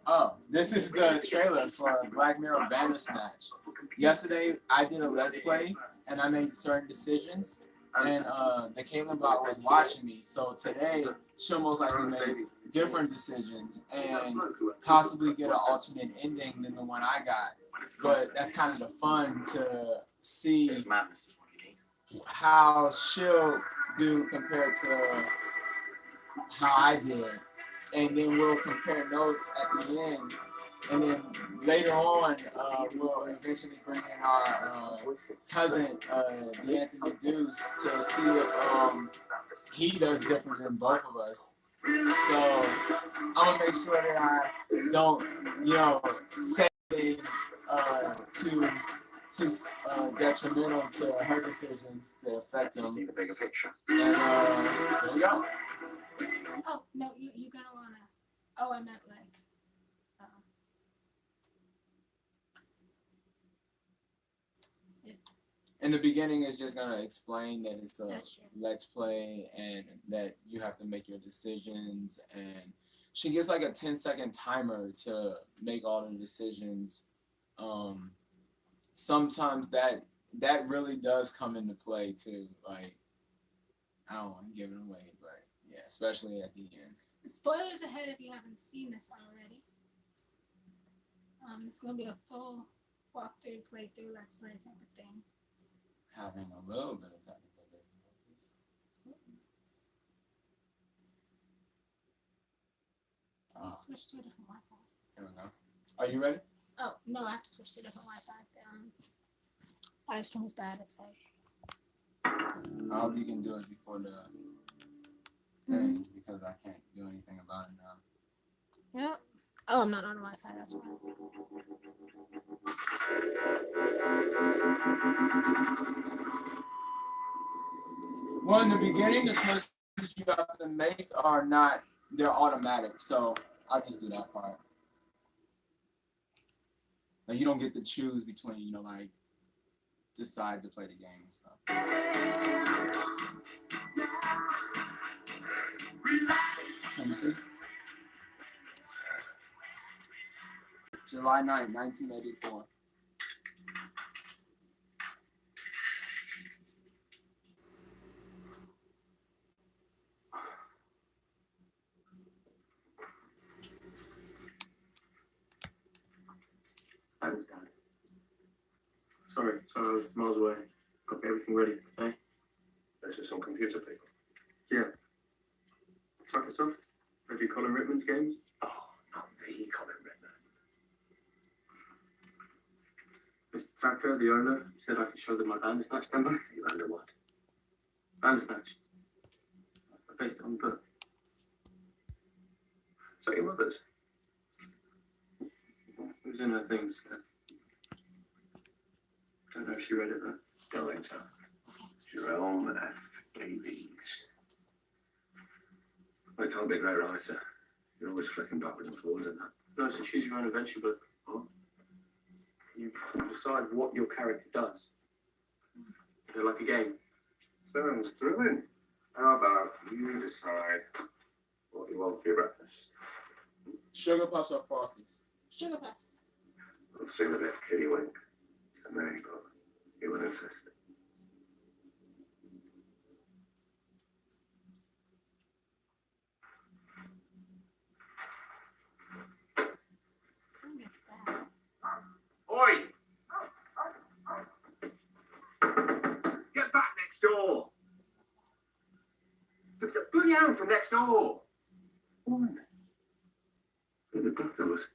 Oh, this is the trailer for Black Mirror Bandersnatch. Yesterday, I did a Let's Play, and I made certain decisions, and the CaitlynBot was watching me. So today, she'll most likely make different decisions and possibly get an alternate ending than the one I got. But that's kind of the fun to see how she'll do compared to how I did. And then we'll compare notes at the end. And then later on, we'll eventually bring in our cousin, Anthony Deuce, to see if he does different than both of us. So I'm gonna make sure that I don't, say things too detrimental to her decisions to affect them. See the bigger picture. And there we go. Oh no, you gotta wanna. Oh, I meant like. In the beginning, it's just gonna explain that it's a Let's Play and that you have to make your decisions. And she gets like a 10-second timer to make all the decisions. Sometimes that really does come into play too. Like, I don't want to give it away, but yeah, especially at the end. Spoilers ahead if you haven't seen this already. This is gonna be a full walkthrough, playthrough, Let's Play type of thing. Having a little bit of technical difficulties. Switch to a different Wi-Fi. Here we go. Are you ready? Oh no, I have to switch to a different Wi-Fi. Live stream is bad. It says. I hope you can do it before the thing because I can't do anything about it now. Yeah. Oh, I'm not on Wi-Fi. That's why. Well, in the beginning, the choices you have to make are not, they're automatic. So I'll just do that part. Like, you don't get to choose between, like, decide to play the game and stuff. Can you see? July 9th, 1984. Thanks, Dad. Sorry, I was miles away. Got everything ready for today. This was some computer people. Yeah. Microsoft? They do Colin Rickman's games? Oh, not the Colin Rickman. Mr. Tucker, the owner, said I could show them my Bandersnatch demo. You under what? Bandersnatch. I based it on the book. Is that your mother's? It was in her things. Don't know if she read it though. Going to. Jerome F. Davies. I can't be a great writer. You're always flicking backwards and forwards in that. No, it's a choose your own adventure book. What? You decide what your character does. They're like a game. Sounds thrilling. How about you decide what you want for your breakfast? Sugar Puffs or Frosties? Sugar Puffs. I've seen a bit of kiddie wink to me, but you would insist. Something gets bad. Oi! Get back next door! The bloody hound from next door! Why? Who the duck that was?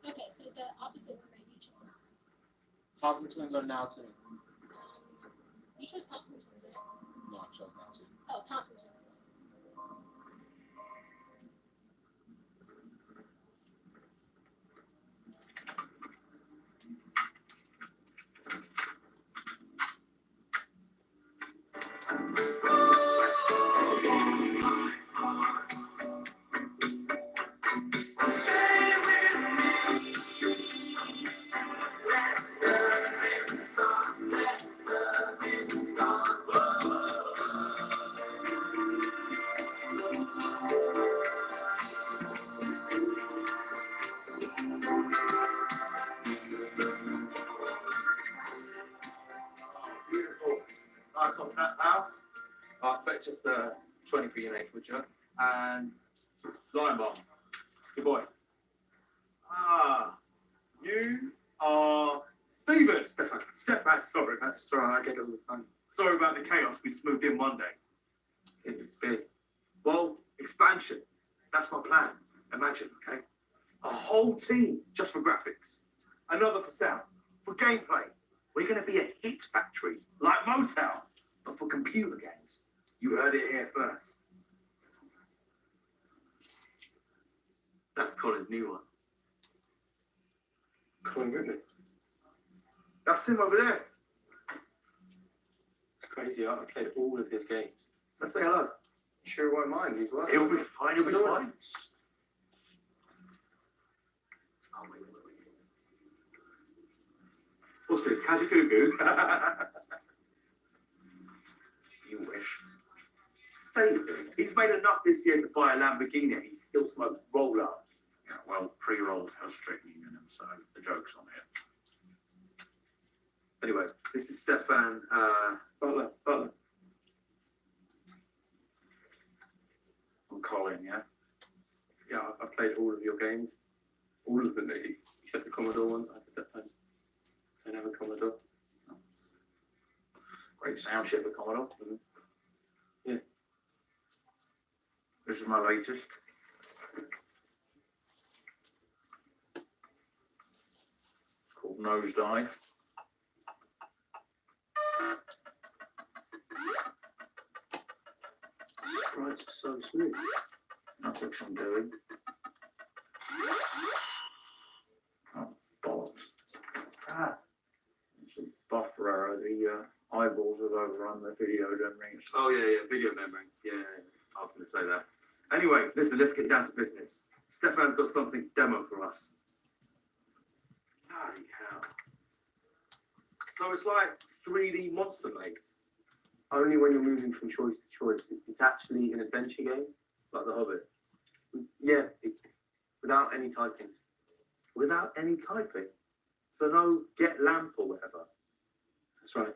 Okay, so the opposite one that you chose. Talking Twins are now too. You chose Thompson Twins, right? No, I chose now too. Oh, Thompson Twins. Right, what's that, pal? I'll fetch us 20 for your neck, would you? And Lion Bar. Good boy. Ah, you are Stephen. Stefan, sorry. That's all right, I get it all the time. Sorry about the chaos we smoothed in one day. It's big. Well, expansion. That's my plan. Imagine, okay? A whole team just for graphics. Another for sound. For gameplay. We're going to be a hit factory, like Motown, but for computer games. You heard it here first. That's Colin's new one. Colin Whitney. That's him over there. It's crazy. I played all of his games. Let's say hello. Sure won't mind. He's well. He'll be fine, he'll be fine. Oh, wait. What's this, Kajagoogoo? You wish. Stay with him. He's made enough this year to buy a Lamborghini and he still smokes roll-ups. Yeah, well, pre-rolls have strict union, so the joke's on it. Anyway, this is Stefan, Butler. I'm Colin, yeah? Yeah, I've played all of your games. All of them, except the Commodore ones. I don't have a Commodore. Great sound chip at Commodore. Mm-hmm. Yeah. This is my latest. It's called Nosedive. Right, it's so smooth. That took some doing. Oh, bollocks. Ah, It's a buffer error. The eyeballs have overrun the video memory. oh yeah, video memory. Yeah, I was going to say that. Anyway, listen, let's get down to business. Stefan's got something to demo for us. Bloody hell. So it's like 3D Monster Maze. Only when you're moving from choice to choice. It's actually an adventure game. Like The Hobbit. Yeah, without any typing. Without any typing. So no get lamp or whatever. That's right.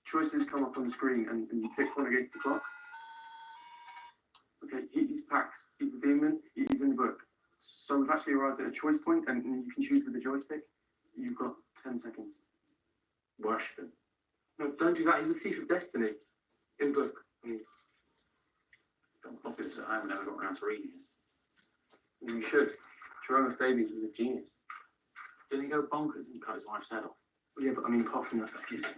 Choices come up on the screen and you pick one against the clock. Okay, he's Pax, he's the demon, he's in the book. So we've actually arrived at a choice point and you can choose with the joystick. You've got 10 seconds. Worship him. No, don't do that, he's the thief of destiny. In book. Don't copy this at home, never got around to reading it. You should. Jerome F. Davies was a genius. Didn't he go bonkers and cut his wife's head off? Yeah, but I mean, apart from that, excuse me.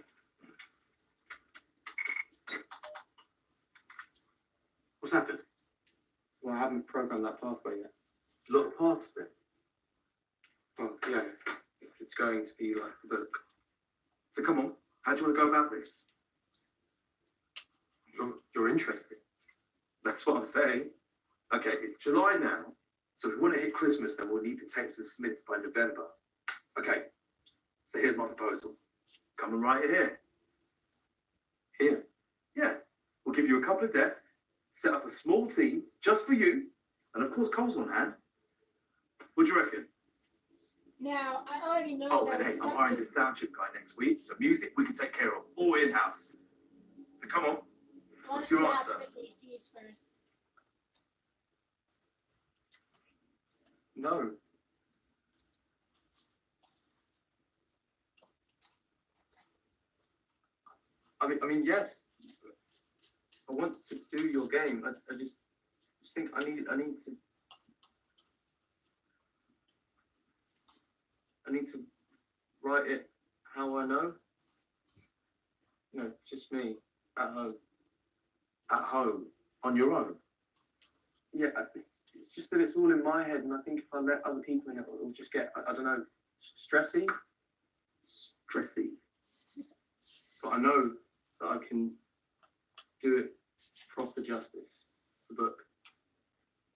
What's happened? Well, I haven't programmed that pathway yet. A lot of paths then. Well, yeah, it's going to be like the book. So come on, how do you want to go about this? You're interested. That's what I'm saying. Okay, it's July now, so if we want to hit Christmas, then we'll need to take to Smiths by November. Okay, so here's my proposal. Come and write it here. Here. Yeah, we'll give you a couple of desks, set up a small team just for you, and of course Cole's on hand. What do you reckon? Now, I already know Oh, that and hey, it's I'm hiring the something. sound chip guy next week, so music we can take care of, all in-house. So come on. I want What's to your see how answer? particularly it feels first. No. I mean, yes. I want to do your game. I just think I need to write it how I know. You know, just me at home. At home, on your own. Yeah, it's just that it's all in my head, and I think if I let other people in it, it'll just get, I don't know, stressy. Stressy. But I know that I can do it proper justice. The book.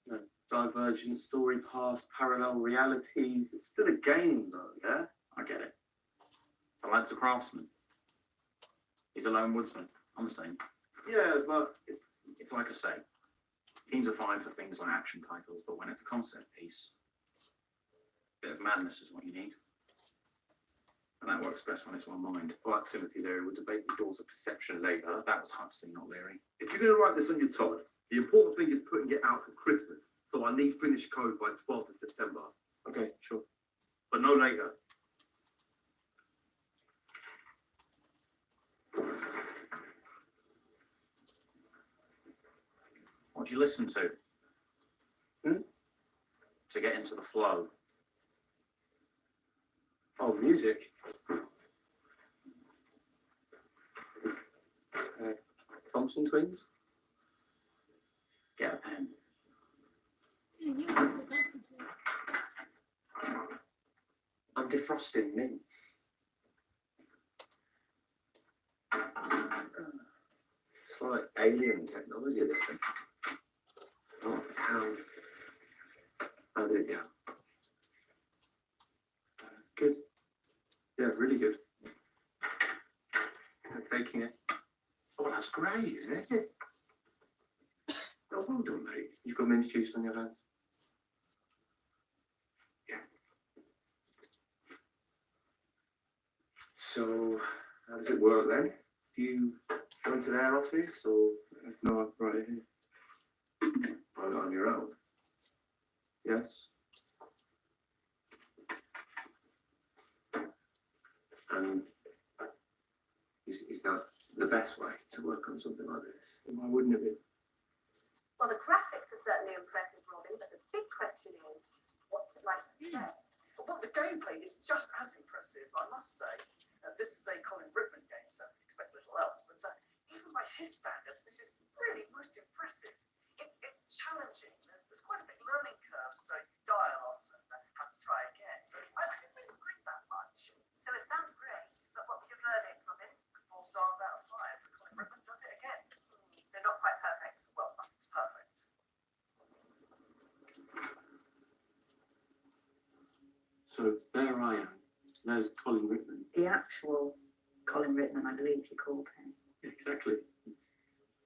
You know, divergent story paths, parallel realities. It's still a game though, yeah? I get it. The lad's a craftsman. He's a lone woodsman. I'm the same. Yeah, but It's like I say, teams are fine for things like action titles, but when it's a concept piece, of madness is what you need. And that works best when it's one mind. All right, Timothy Leary, we'll debate the doors of perception later. That was Huxley, not Leary. If you're going to write this on your todd, the important thing is putting it out for Christmas. So I need finished code by 12th of September, Okay, sure. but no later. What do you listen to? To get into the flow. Oh, music. Thompson Twins? Get a pen. You listen to Thompson Twins. I'm defrosting mints. It's like alien technology, this thing. Oh, how did it go? Good. Yeah, really good. I'm taking it. Oh, that's great, isn't it? Oh, well done, mate. You've got mint juice on your hands. So, how does it work then? Do you go into their office or? No, I'm right here. On your own? Yes. And is that the best way to work on something like this? Why wouldn't it be? Well, the graphics are certainly impressive, Robin, but the big question is, what's it like to play? Well, the gameplay is just as impressive, I must say. This is a Colin Rickman game, so expect little else. But even by his standards, this is really most impressive. It's challenging. There's quite a big learning curve, so you die a lot and have to try again. But I didn't really mind that much. So it sounds great, but what's your verdict, Robin? 4 stars out of 5. Colin Rickman does it again. So not quite perfect. Well, nothing's perfect. So there I am. There's Colin Rickman. The actual Colin Rickman, I believe you called him. Exactly.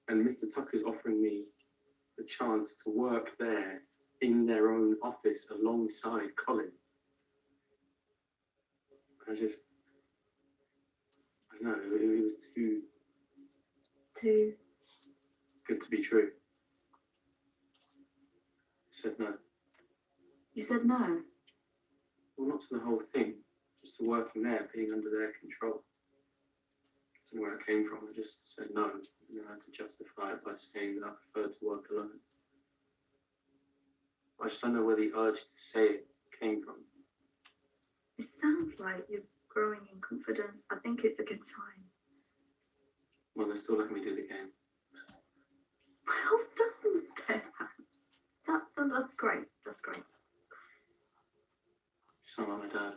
And Mr. Tucker's offering me the chance to work there in their own office alongside Colin. I don't know, it was too Too. good to be true. I said no. You said no. Well, not to the whole thing, just to working there, being under their control. I don't know where it came from, I just said no, and then I had to justify it by saying that I preferred to work alone. I just don't know where the urge to say it came from. It sounds like you're growing in confidence. I think it's a good sign. Well, they're still letting me do the game. Well done, Stefan. That's great. That's great. You sound like my dad.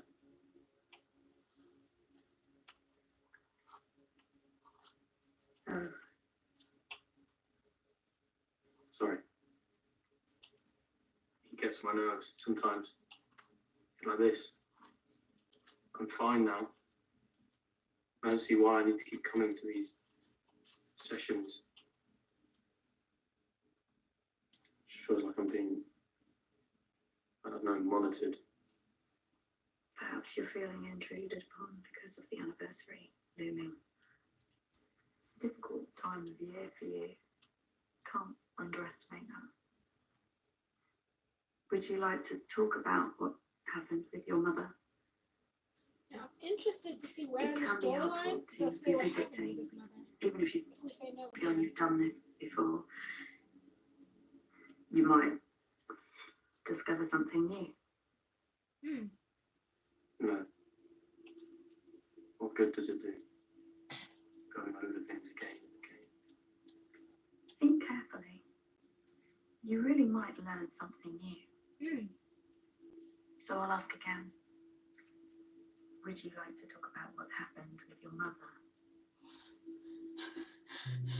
Oh, Sorry. He gets on my nerves sometimes. Like this. I'm fine now. I don't see why I need to keep coming to these sessions. It feels like I'm being, I don't know, monitored. perhaps you're feeling intruded upon because of the anniversary looming. It's a difficult time of year for you. Can't underestimate that. Would you like to talk about what happened with your mother? Yeah, I'm interested to see where It in the can be helpful storyline to they'll say what revisit happened with his things, mother. even if you If we say no, feel you've done this before. You might discover something new. No. What good does it do? Going over things again and again. Think carefully. You really might learn something new. So I'll ask again. Would you like to talk about what happened with your mother?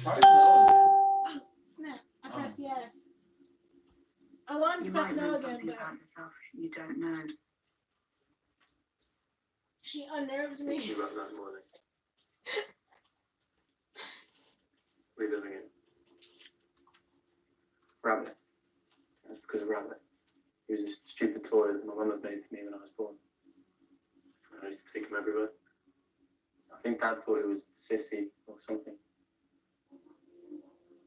Try no again. Oh, snap. I pressed yes. I wanted to You press might no learn again, something but about yourself you don't know. she unnerved Thinking me. about that morning. Reliving it. Rabbit. That's because of Rabbit. He was a stupid toy that my mum had made for me when I was born. think Dad thought it was Sissy or something.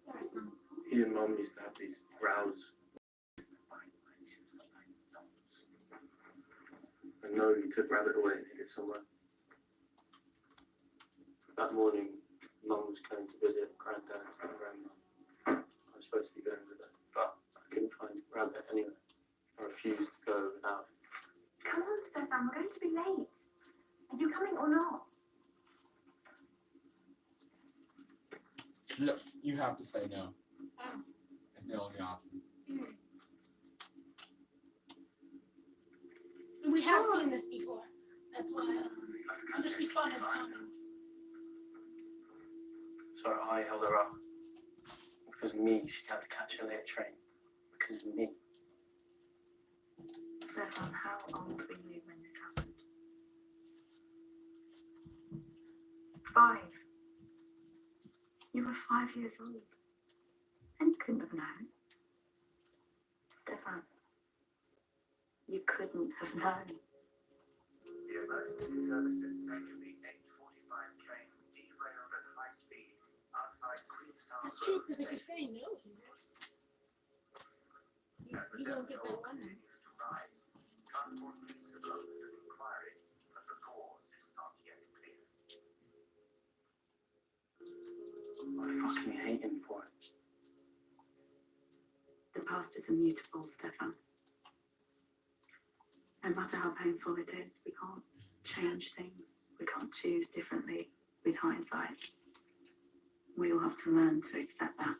Last time. He and Mum used to have these rows. I know he took Rabbit away and hid it somewhere. That morning, Mum was going to visit Granddad and Grandma. I was supposed to be going with her, but I couldn't find Rabbit anywhere. I refused to go without him. Come on, Stefan, we're going to be late. Are you coming or not? Look, you have to say no. Oh. It's the only option. We have seen this before. That's why I'm just responding to comments. So I held her up. Because of me, she had to catch a late train. Because of me. Stefan, how old were you when this happened? 5. You were 5 years old. And you couldn't have known. Stefan, you couldn't have known. The emergency services say the 8:45 train derailed at high speed outside Queenstown. That's true, because if you say no here, you don't get that one then. Transport police have opened an inquiry, but the cause is not yet clear. I fucking hate him for it. The past is immutable, Stefan. No matter how painful it is, we can't change things. We can't choose differently with hindsight. We all have to learn to accept that.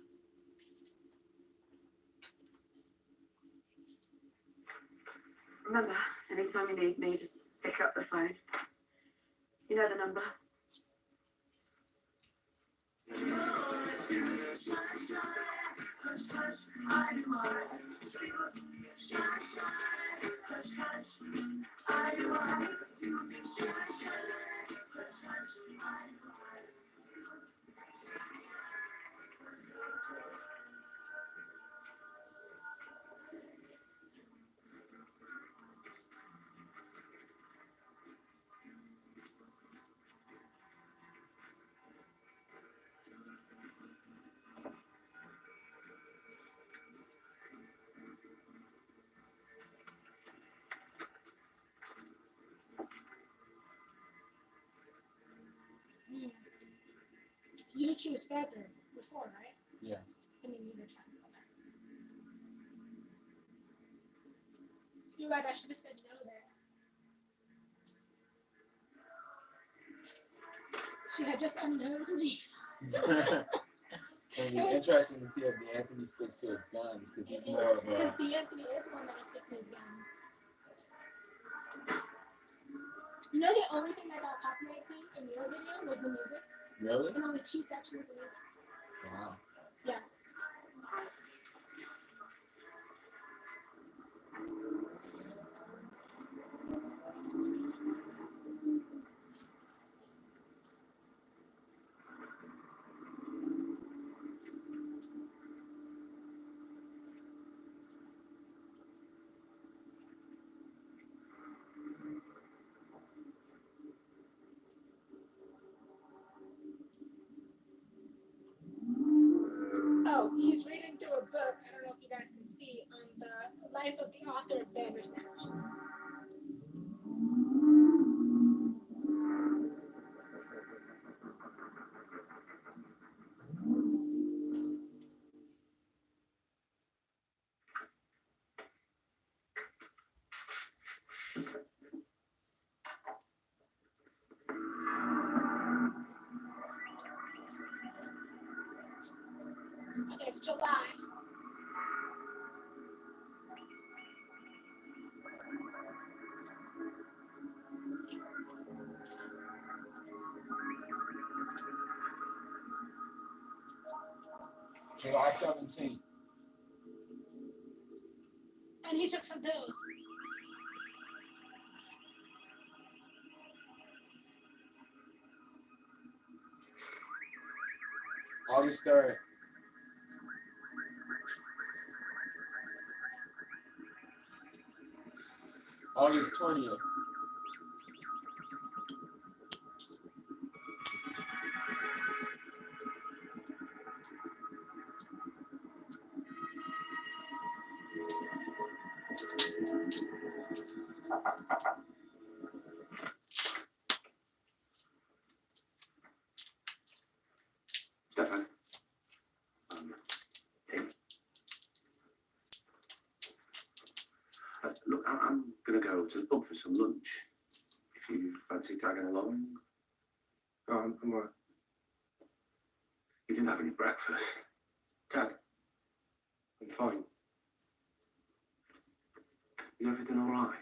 Remember, anytime you need me, just pick up the phone. You know the number. You choose feather before, right? Yeah. I mean, you were trying to go back. You're right, I should have said no there. She had just unknown me. It'll be interesting to see if D'Anthony sticks to his guns, because he's more of a... Because D'Anthony is one that will stick to his guns. You know, the only thing that got copyright claim in your video was the music. Really? And only 2 sections of the music. Wow. Yeah. Oh, he's reading through a book. I don't know if you guys can see on the life of the author of Bandersnatch. Okay, it's July. July 17th. And he took some pills. August 3rd. August 20th. to the pub for some lunch. If you fancy tagging along. Oh, I'm alright. You didn't have any breakfast. Dad, I'm fine. Is everything all right?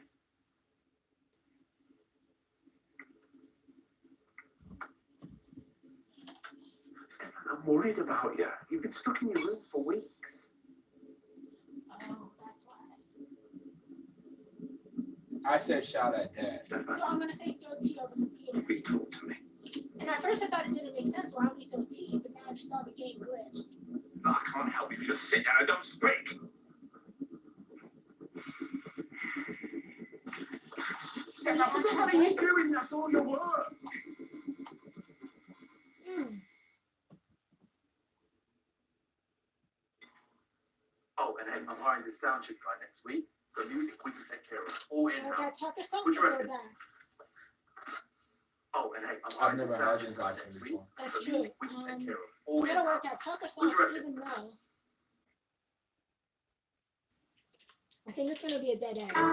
Stefan, I'm worried about you. You've been stuck in your room for weeks. Oh, that's why. I said shout at Dad. Stefan, So I'm gonna say throw tea over computer. please talk to me. And at first I thought it didn't make sense. Why would we throw tea? But then I just saw the game glitched. I can't help if you just sit down and don't speak. Stefan, what the hell are you doing? That's all your work. Oh, and hey, I'm hiring this sound chip guy next week. So music we can take care of. All in I got house. Tucker song What do you or reckon? back. Oh, and hey, I'm I've hiring this never sound heard chip this guy option next week. before. That's So true. music we can take care of. All I'm in gonna work house. out Tucker What song do you to reckon? even know. I think it's gonna be a dead end. July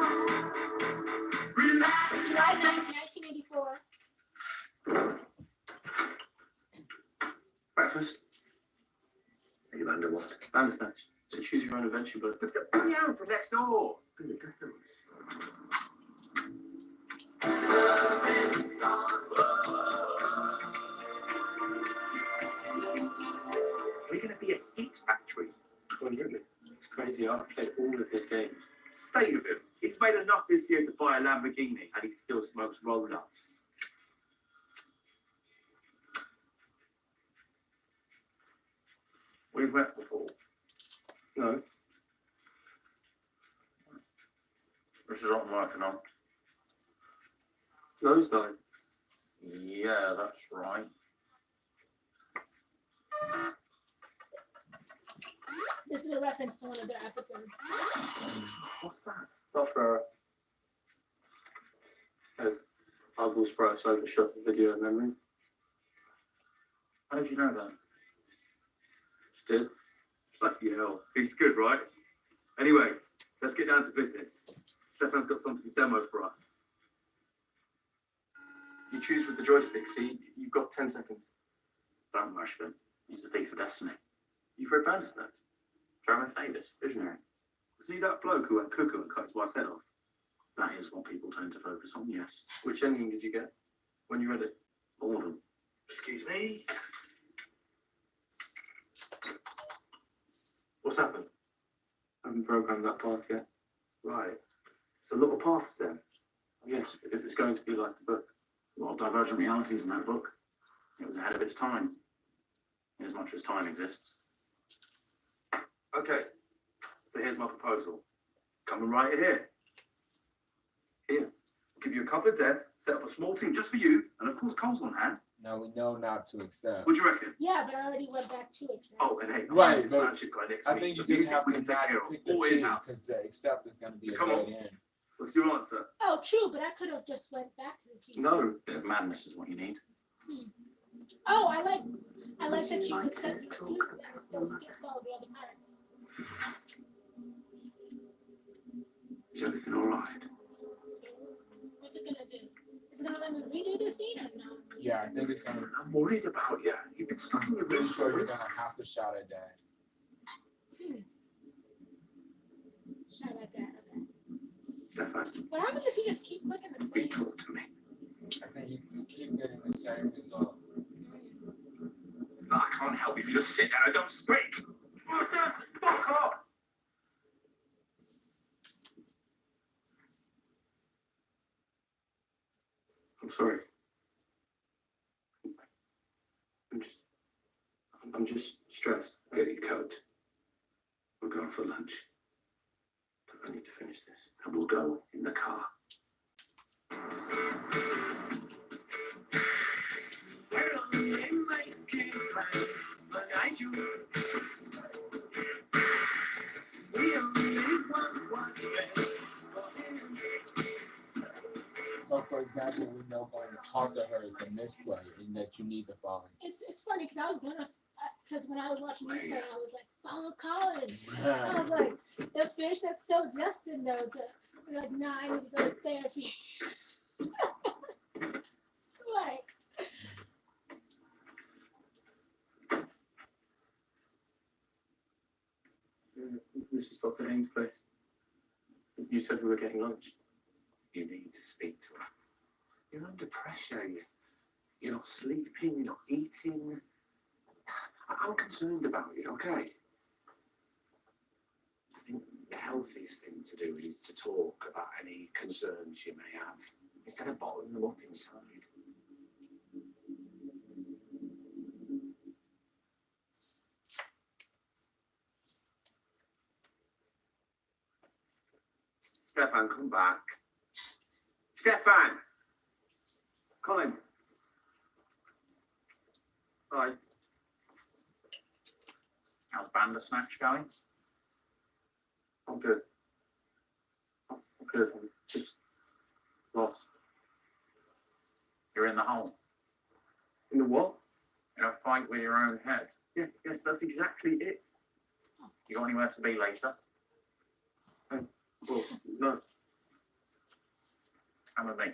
9th, 1984. Breakfast. Are you under what? Bandersnatch. So choose your own adventure, but Bring me out from next door. We're going to be a hit factory. it's crazy. I've played all of his games. Stay with him. He's made enough this year to buy a Lamborghini and he still smokes roll-ups. We've met before. No. This is what I'm working on. Nosedive. Yeah, that's right. This is a reference to one of their episodes. What's that? Not for as eyeball sprites overshot the video memory. How did you know that? Just did. Bloody hell. He's good, right? Anyway, let's get down to business. Stefan's got something to demo for us. You choose with the joystick, see? You've got 10 seconds. Don't rush him. He's a thief of destiny. You've read Bandersnatch. German Davis, visionary. See that bloke who went cuckoo and cut his wife's head off? That is what people tend to focus on, yes. Which ending did you get when you read it? All of them. Excuse me? What's happened? I haven't programmed that path yet. Right. It's a lot of paths then. Yes, if it's going to be like the book. A lot of divergent realities in that book. It was ahead of its time. In as much as time exists. Okay. So here's my proposal. Come and write it here. Here. I'll give you a couple of desks, set up a small team just for you, and of course Cole's on hand. Now we know not to accept. What do you reckon? Yeah, but I already went back to accept. Oh, and hey, I'm Right, hiring this but sound chip guy next I week. think So you just music have we to can take care not of. pick the All T in-house. because the accept is going to be a Come on. dead end. What's your answer? Oh, true, but I could have just went back to the TC. No. Bit of madness is what you need. Oh, I like that you accept the foods and it still skips all the other parts. Is everything all right? So, what's it gonna do? Is it gonna let me redo the scene or no? Yeah, I think it's going to. I'm worried about you. You've been stuck in your room Pretty for sure you're weeks. going to have to shout at Dad. Shout out that, okay. Stefan, What happens if you just keep clicking the please same? talk to me. I think you keep getting the same result. I can't help if you just sit down and don't speak. What the fuck off? I'm sorry. I'm just stressed. Get your coat. We're going for lunch. I need to finish this. And we'll go in the car. So, for example, we know going to talk to her is the misplay and that you need to follow. It's funny because I was gonna, because when I was watching you play, I was like, follow Colin. I was like, the fish that's so Justin though to Be like, nah, I need to go to therapy. Like, This is Dr. Haynes' place. You said we were getting lunch. You need to speak to her. You're under pressure. You're not sleeping. You're not eating. I'm concerned about you, okay? I think the healthiest thing to do is to talk about any concerns you may have instead of bottling them up inside. Stefan, come back. Stefan! Colin. Hi. How's Bandersnatch going? I'm good. I'm good. I'm just lost. You're in the hole. In the what? In a fight with your own head. Yeah, yes, that's exactly it. You got anywhere to be later? Well, no. Come with me.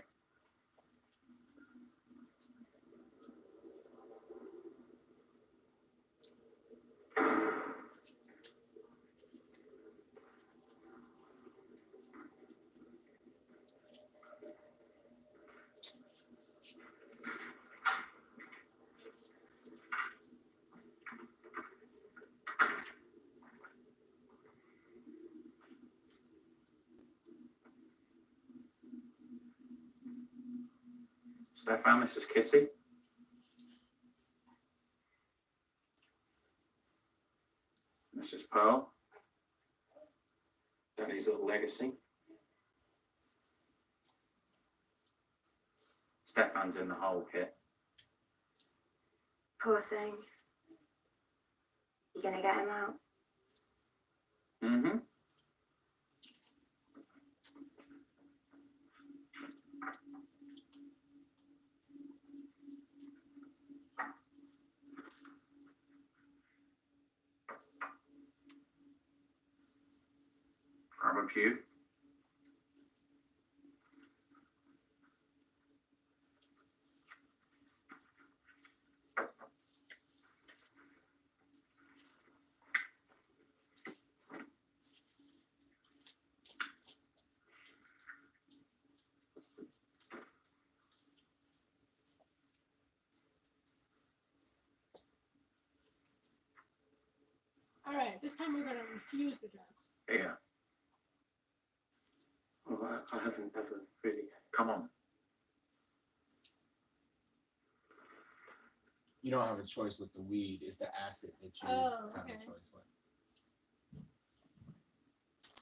Stefan, this is Kitty. This is Pearl. Daddy's little legacy. Stefan's in the hole, Kit. Poor thing. You gonna get him out? Mm-hmm. Grab a pew. all right, this time we're gonna refuse the drugs. Here, Well, I haven't ever really. come on. You don't have a choice with the weed. It's the acid that you Oh, have okay. a choice with.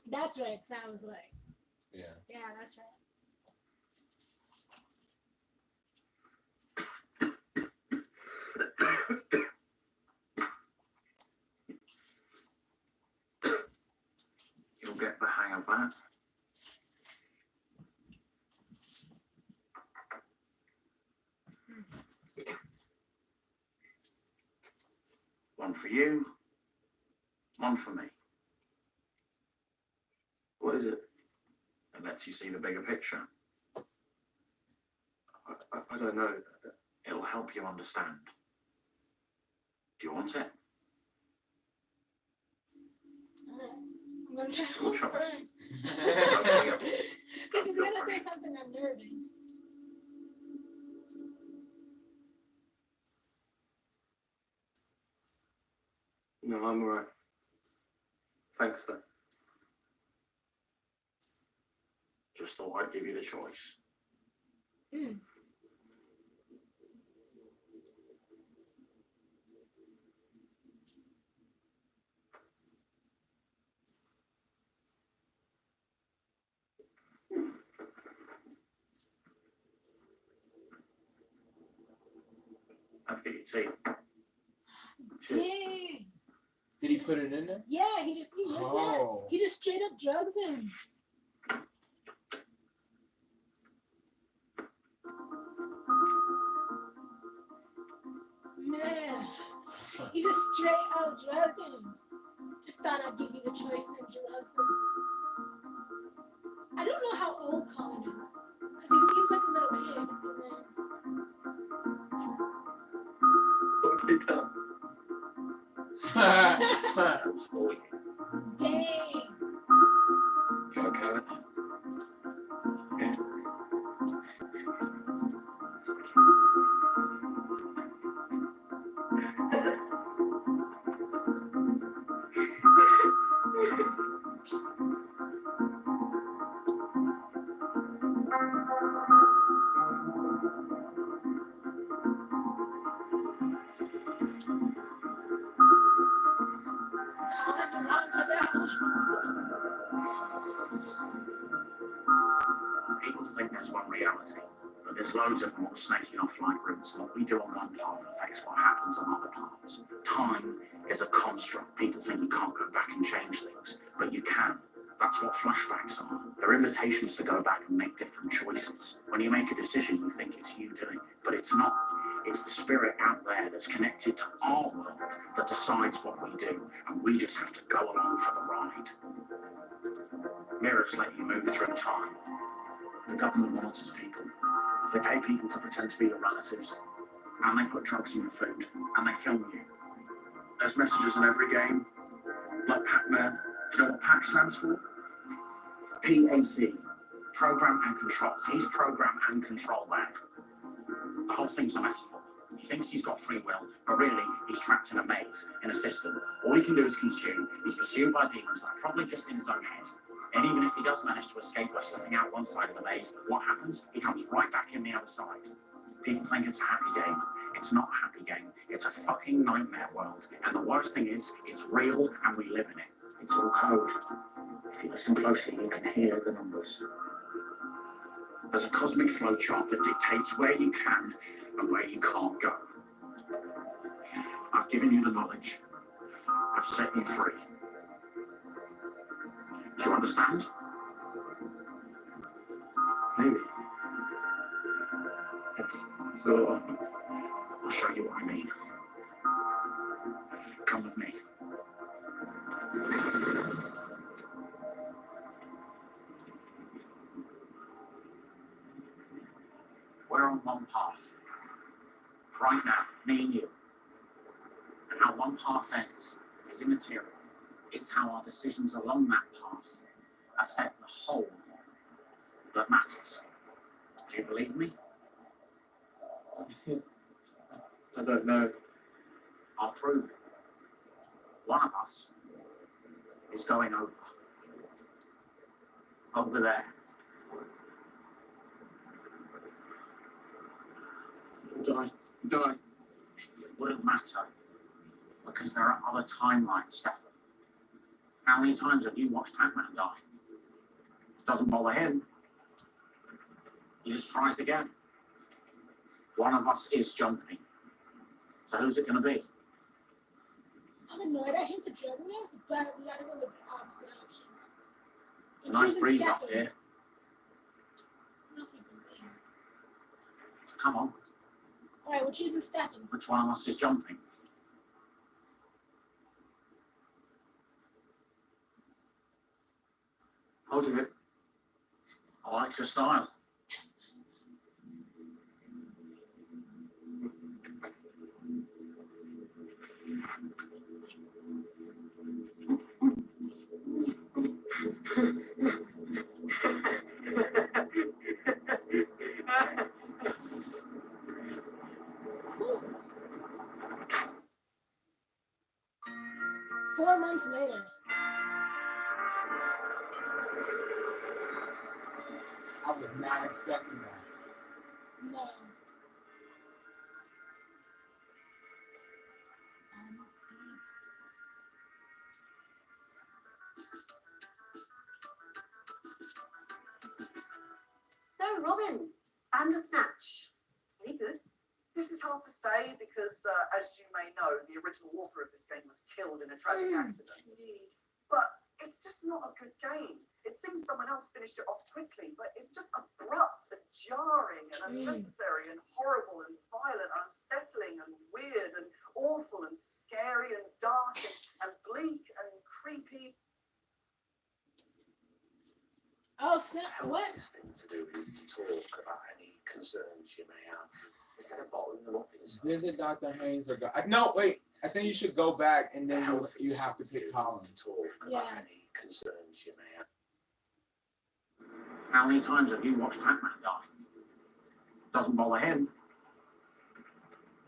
That's right, because I was like, Yeah. yeah, that's right. You'll get the hang of that. One for you, one for me. What is it? It lets you see the bigger picture. I don't know. It'll help you understand. Do you want it? All right. I'm gonna try to Your look for choice. it. Okay. Because he's gonna say something unnerving. No, I'm alright. Thanks, though. Just thought I'd give you the choice. Mm. I'll get your tea. Dang. Did he put it in there? Yeah, he missed Oh. that. He just straight up drugs him. Man, he just straight out drugged him. Just thought I'd give you the choice and drugs him. I don't know how old Colin is. Because he seems like a little kid. And then... What have they done? Dang. You okay with that? Colin, you're wrong for that one. People think there's one reality, but there's loads of them all snaking off like roots. And what we do on one path affects what happens on other paths. Time is a construct. People think you can't go back and change things, but you can. That's what flashbacks are. They're invitations to go back and make different choices. When you make a decision, you think it's you doing it, but it's not. It's the spirit out there that's connected to our world that decides what we do, and we just have to go along for the ride. Mirrors let you move through time. The government monitors people. They pay people to pretend to be your relatives, and they put drugs in your food, and they film you. There's messages in every game, like Pac-Man. Do you know what PAC stands for? PAC. Program and Control. He's Program and Control Man. The whole thing's a metaphor. He thinks he's got free will, but really he's trapped in a maze, in a system. All he can do is consume. He's pursued by demons that are probably just in his own head. And even if he does manage to escape by slipping out one side of the maze, what happens? He comes right back in the other side. People think it's a happy game. It's not a happy game. It's a fucking nightmare world. And the worst thing is, it's real and we live in it. It's all code. If you listen closely, you can hear the numbers. There's a cosmic flowchart that dictates where you can and where you can't go. I've given you the knowledge. I've set you free. Do you understand? Maybe. Yes. So, I'll show you what I mean. Come with me. We're on one path. Right now, me and you. And how one path ends is immaterial. It's how our decisions along that path affect the whole that matters. Do you believe me? I don't know. I'll prove it. One of us is going over. Over there. Die. It wouldn't matter. Because there are other timelines, Stefan. How many times have you watched Pac-Man die? Doesn't bother him. He just tries again. One of us is jumping. So who's it going to be? I'm annoyed at him for joining us, but we gotta go with the opposite option. It's a nice breeze up here. I don't know if he brings it here. So come on. Alright, we're choosing Stefan. Which one of us is jumping? I'll do it. I like your style. Four months later. I was not expecting that. No. So, Robin, Bandersnatch. Very good. This is hard to say because, as you may know, the original author of this game was killed in a tragic accident. Indeed. But it's just not a good game. It seems someone else finished it off quickly, but it's just abrupt and jarring and unnecessary and horrible and violent and unsettling and weird and awful and scary and dark and bleak and creepy. Oh snap! The What? healthiest thing to do is to talk about any concerns you may have instead of bottling them up inside. Visit Dr. Haynes or go. No, wait. I think you should go back and then you have to pick Colin. To talk about any concerns you may have. How many times have you watched Pac-Man die? Doesn't bother him.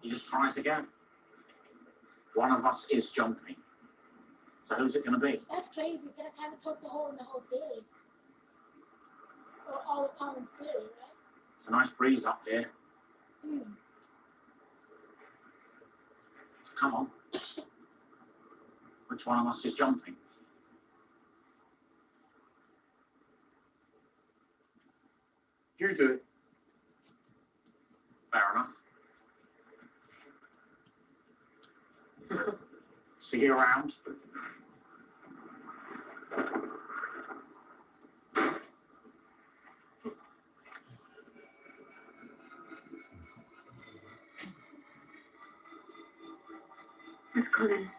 He just tries again. One of us is jumping. So who's it going to be? That's crazy. That kind of pokes a hole in the whole theory, or all of Colin's theory, right? It's a nice breeze up here. So come on. Which one of us is jumping? You do it. Fair enough. See you around. Miss Colin.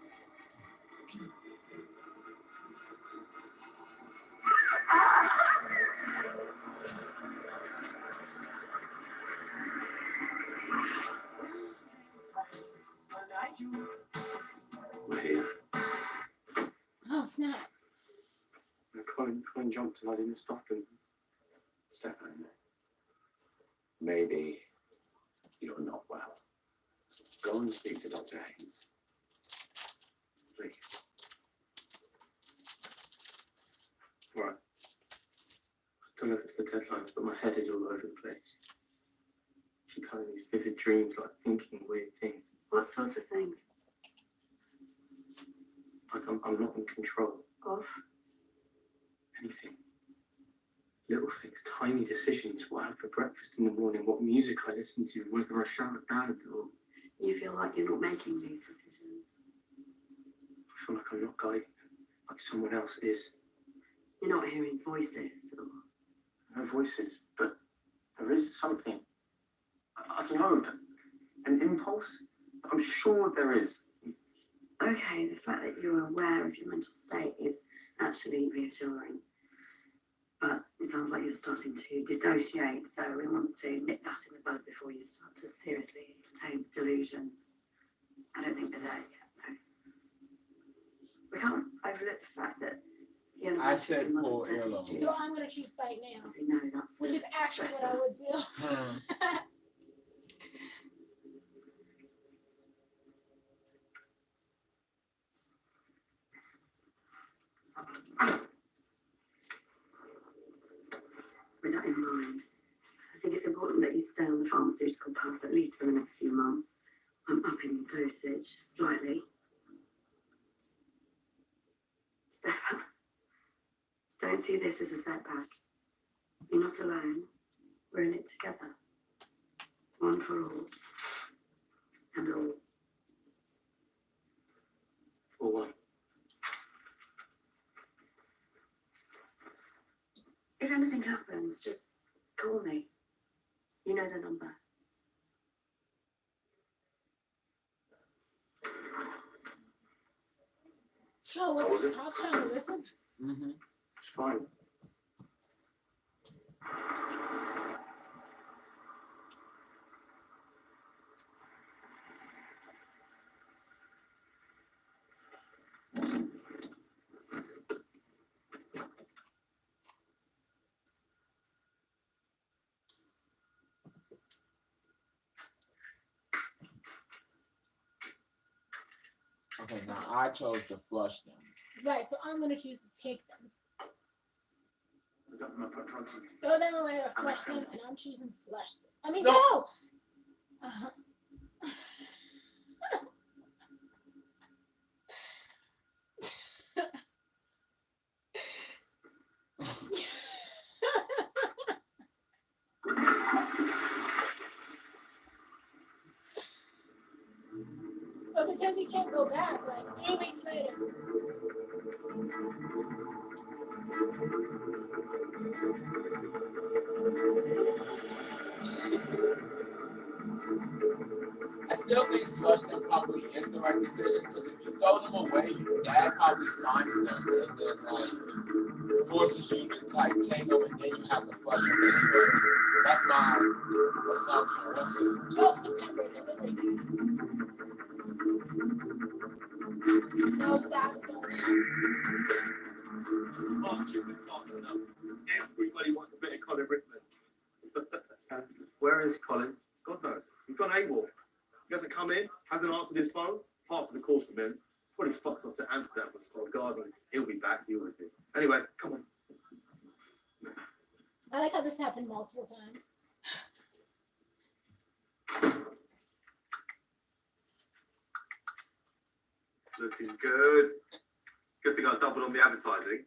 We're here. Oh snap! Colin jumped and I didn't stop him. Stefan, maybe you're not well. Go and speak to Dr. Haynes. Please. Right. I don't know if it's the deadlines, but my head is all over the place. Keep having these vivid dreams, like thinking weird things. What sorts of things? Like I'm not in control Of? anything. Little things, tiny decisions, what I have for breakfast in the morning, what music I listen to, whether I shout at Dad or... You feel like you're not making these decisions. I feel like I'm not guiding them, like someone else is. You're not hearing voices or... No voices, but there is something. I don't know. An impulse? I'm sure there is. Okay, the fact that you're aware of your mental state is actually reassuring. But it sounds like you're starting to dissociate, so we want to nip that in the bud before you start to seriously entertain delusions. I don't think they're there yet, no. We can't overlook the fact that the I said pull earlobe. So I'm gonna choose bite nails, We know that's which is actually what I would do. With that in mind, I think it's important that you stay on the pharmaceutical path at least for the next few months. I'm upping the dosage slightly. Stefan, don't see this as a setback. You're not alone. We're in it together. One for all. And all. For one. If anything happens, just call me. You know the number. Yo, was this cop trying to listen? Mm-hmm. It's fine. Okay, now I chose to flush them. Right, so I'm gonna choose to take them. The government put drugs in. Throw them away or flush them, and I'm choosing flush them. I mean, No. no! Uh-huh. But because you can't go back, like 3 weeks later. I still think flush them probably is the right decision because if you throw them away, your dad probably finds them and then like forces you to like take them and then you have to flush them anyway. That's my assumption. What's it? 12 September delivery date. Knows that was going on. March is the class enough. Everybody wants a bit of Colin Rickman. Where is Colin? God knows. He's gone AWOL. He hasn't come in, hasn't answered his phone. Half of the calls from him. Probably fucked off to Amsterdam for a garden. He'll be back. He always is. Anyway, come on. I like how this happened multiple times. Looking good. Good thing I doubled on the advertising.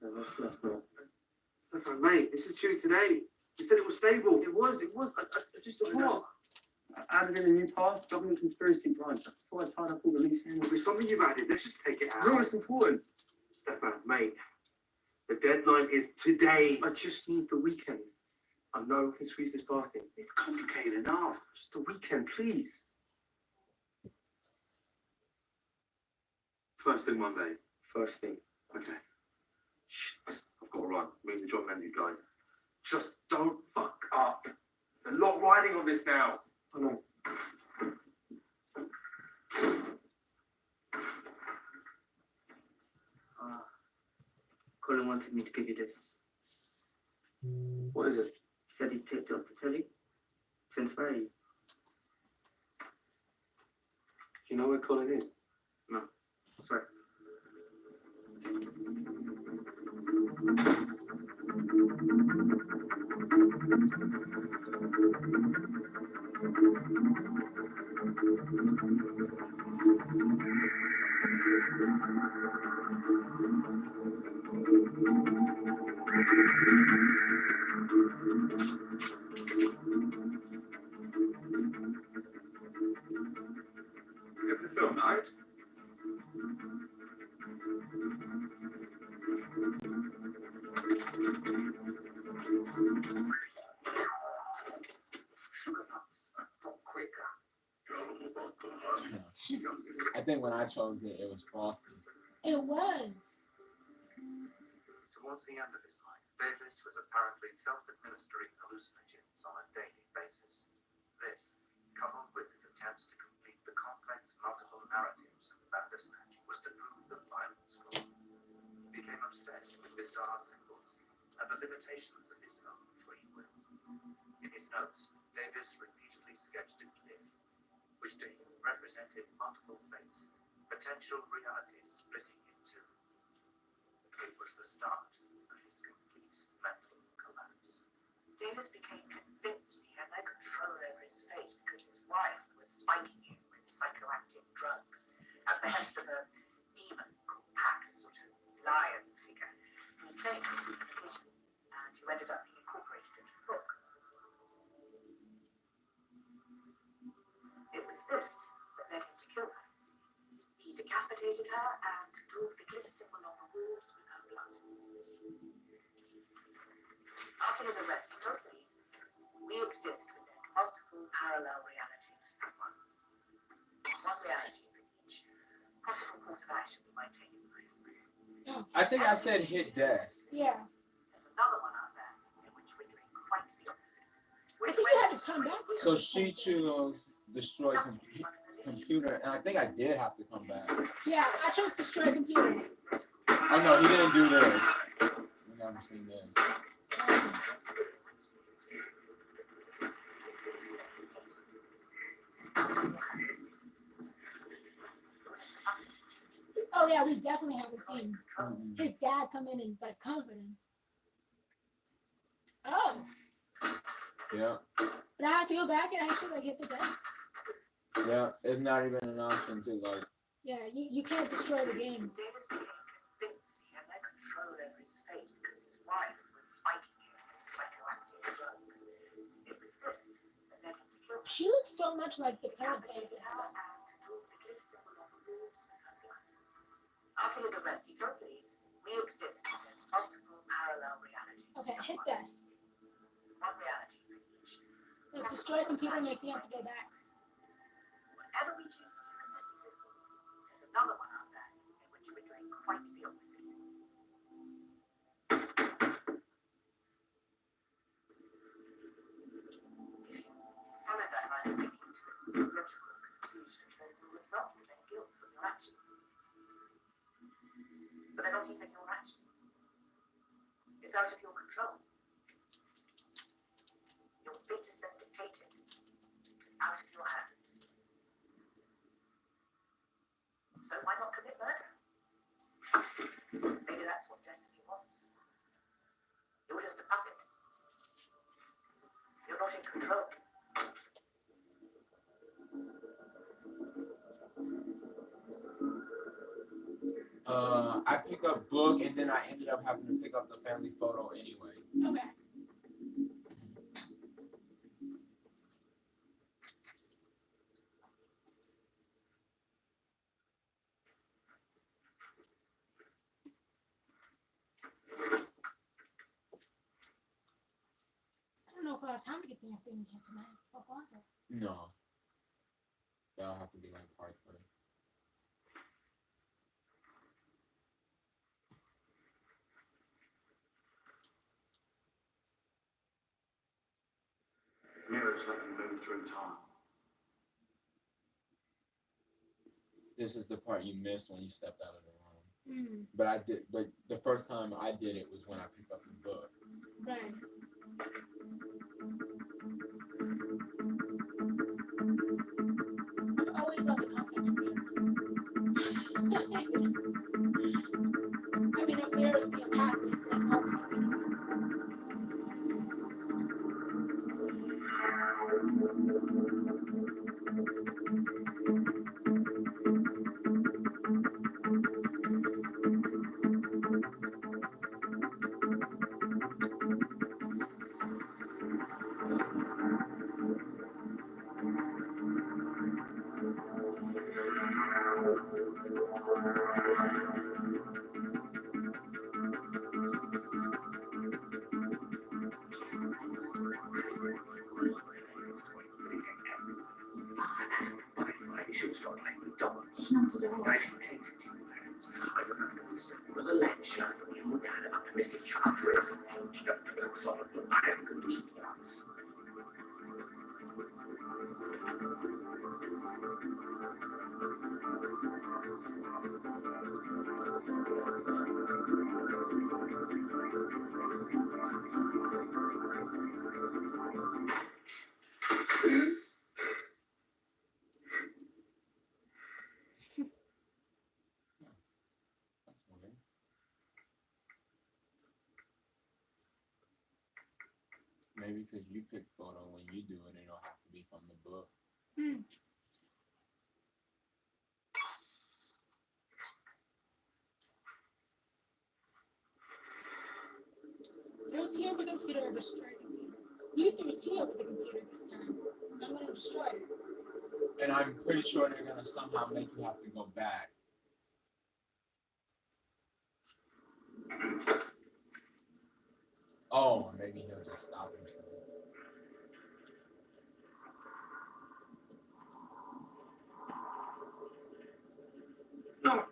No, that's not. Stefan, mate, this is due today. You said it was stable. It was. I just thought it was. I added in a new path, government conspiracy branch. I thought I tied up all the loose ends. There's something you've added. Let's just take it out. No, it's important. Stefan, mate, the deadline is today. I just need the weekend. I know we can squeeze this path in. It's complicated enough. Just a weekend, please. First thing Monday. First thing. Okay. Shit. I've got to run. Meet the John Menzies guys. Just don't fuck up. There's a lot riding on this now. I know. Colin wanted me to give you this. What is it? He said he taped it up to telly to inspire you. Do you know where Colin is? No. Sorry. Have the film night. I think when I chose it, it was Frosties. It was. Towards the end of his life, Davis was apparently self-administering hallucinogens on a daily basis. This, coupled with his attempts to complete the complex multiple narratives of Bandersnatch, was to prove the final straw. He became obsessed with bizarre symbols and the limitations of his own free will. In his notes, Davis repeatedly sketched a glyph, which to him represented multiple fates, potential realities splitting in two. It was the start of his complete mental collapse. Davis became convinced he had no control over his fate because his wife was spiking him with psychoactive drugs at the behest of a demon called Pax, a sort of lion figure. He claimed to see a vision, and you ended up being incorporated into the book. It was this that led him to kill her. He decapitated her and drew the glitter symbol on the walls with her blood. After his arrest, he told police, "We exist within multiple parallel realities at once. One reality for each possible course of action we might take in life. I think I said hit desk. Yeah. There's another one out there in which we're doing quite the opposite. I think you had to come back. So she chose destroy computer, and I think I did have to come back. Yeah, I chose destroy computer. Oh no, he didn't do this. I've never seen this. Oh yeah, we definitely haven't seen his dad come in and like comfort him. Oh, Yeah, but I have to go back and actually like hit the desk. yeah. It's not even an option to like. Yeah, you can't destroy the game. Davis became convinced he had no control over his fate because his wife was spiking him with psychoactive drugs. It was this that led him to kill her. She looks so much like the current Bandersnatch. After his arrest, he told police, "We exist within multiple parallel realities." Okay, hit desk. One reality for each. This destroy computer makes you have to go back. Whatever we choose to but they're not even your actions. It's out of your control. Your fate has been dictated. It's out of your hands. So why not commit murder? Maybe that's what destiny wants. You're just a puppet. You're not in control. I picked up book and then I ended up having to pick up the family photo anyway. Okay. I don't know if I'll have time to get the thing in here tonight. Or Bonzo. No. That'll have to be like part 3. Mirrors let you move through time. This is the part you missed when you stepped out of the room. Mm. But the first time I did it was when I picked up the book. Right. I've always loved the concept of mirrors. I mean, if mirrors being pathways, like alternate universes. You should start playing with dolls. I've intensity parents. I've enough of this with a lecture from your dad about permissive child friends. Sorry, but I am going to do something else. Maybe because you pick photo when you do it, it'll have to be from the book. Mm. Throw tea over the computer or destroy the computer. You threw tea over the computer this time, so I'm going to destroy it. And I'm pretty sure they're going to somehow make you have to go back. Oh, maybe he'll just stop himself. No.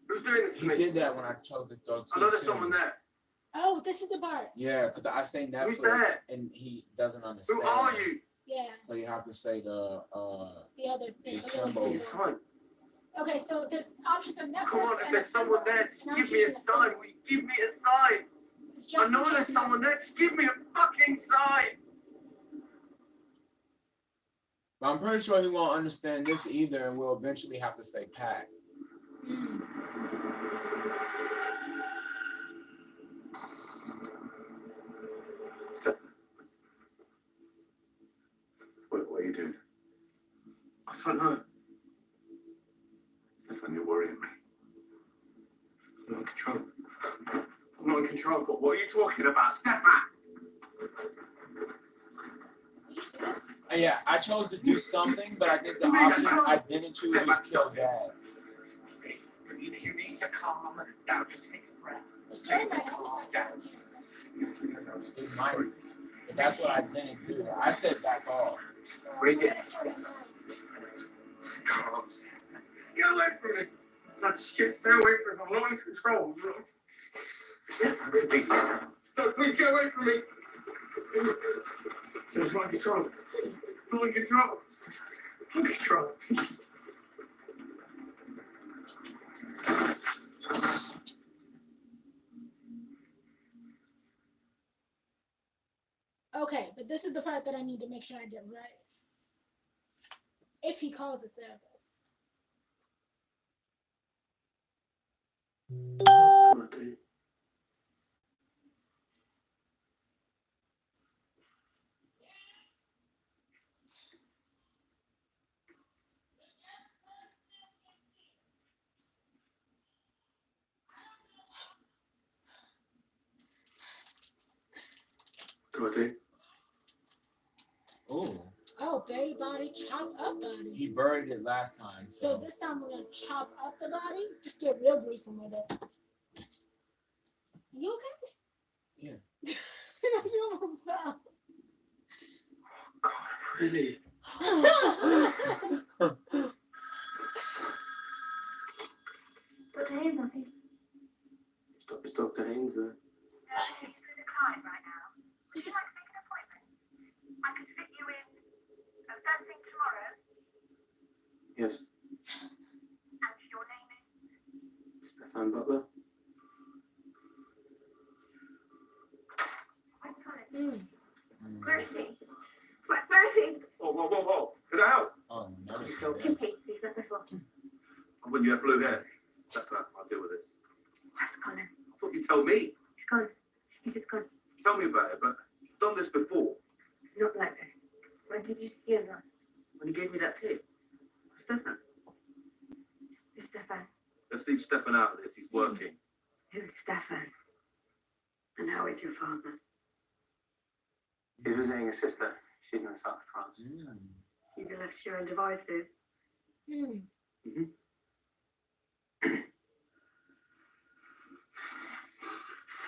Who's doing this to He me? did that when I chose to throw tea. I know there's too. someone there. Oh, this is the part. Yeah, because I say Netflix Who's that? and he doesn't understand. Who are you? Yeah, So you have to say the the other thing. The The little symbol. symbol. Okay, so there's options on Netflix. Come on, if and there's a someone symbol, there, just and I'm give me a choosing sign. symbol. Will you give me a sign? It's I know Justin there's chose someone there. Netflix. Just give me a fucking sign. But I'm pretty sure he won't understand this either, and we'll eventually have to say pack. Mm. What are you doing? I don't know. Stefan, you're worrying me. I'm not in control. I'm not in control. But what are you talking about, Stefan? Did you see this? Yeah, I chose to do something, but I think the option I didn't choose was kill Dad. You need to calm down. Just take a breath. The story Please might end calm if I down. It might, but that's what I didn't do. I said back off. Breathe in. Calm. Get away from me. Stay away from me. I'm not in control. Stefan, please. So please get away from me. Just not in control. Not in control. Not in control. Okay, but this is the part that I need to make sure I get right. If he calls his therapist. What do? What do? Oh, Oh, bury body, chop up body. he buried it last time. So this time we're gonna chop up the body. Just get real gruesome with it. You okay? Yeah. You almost fell. God, really? Dr. Haynes' office. It's Dr. Haynes there. He's with a client right now. You just Make an appointment. I could fit you in first thing tomorrow. Yes. And your name is? Stefan Butler. Where's Colin? Where is he? Where is he? Whoa. Can I help? Oh, never He's seen called that. Kitty. We've met before. When you have blue hair. I'll deal with this. Where's Colin? I thought you'd tell me. He's gone. He's just gone. Tell me about it, but he's done this before. Not like this. When did you see him last? When he gave me that tip. Stefan. Who's Stefan? Let's leave Stefan out of this. He's working. Who's Stefan? And how is your father? He's visiting his sister. She's in the south of France. So you left to your own devices.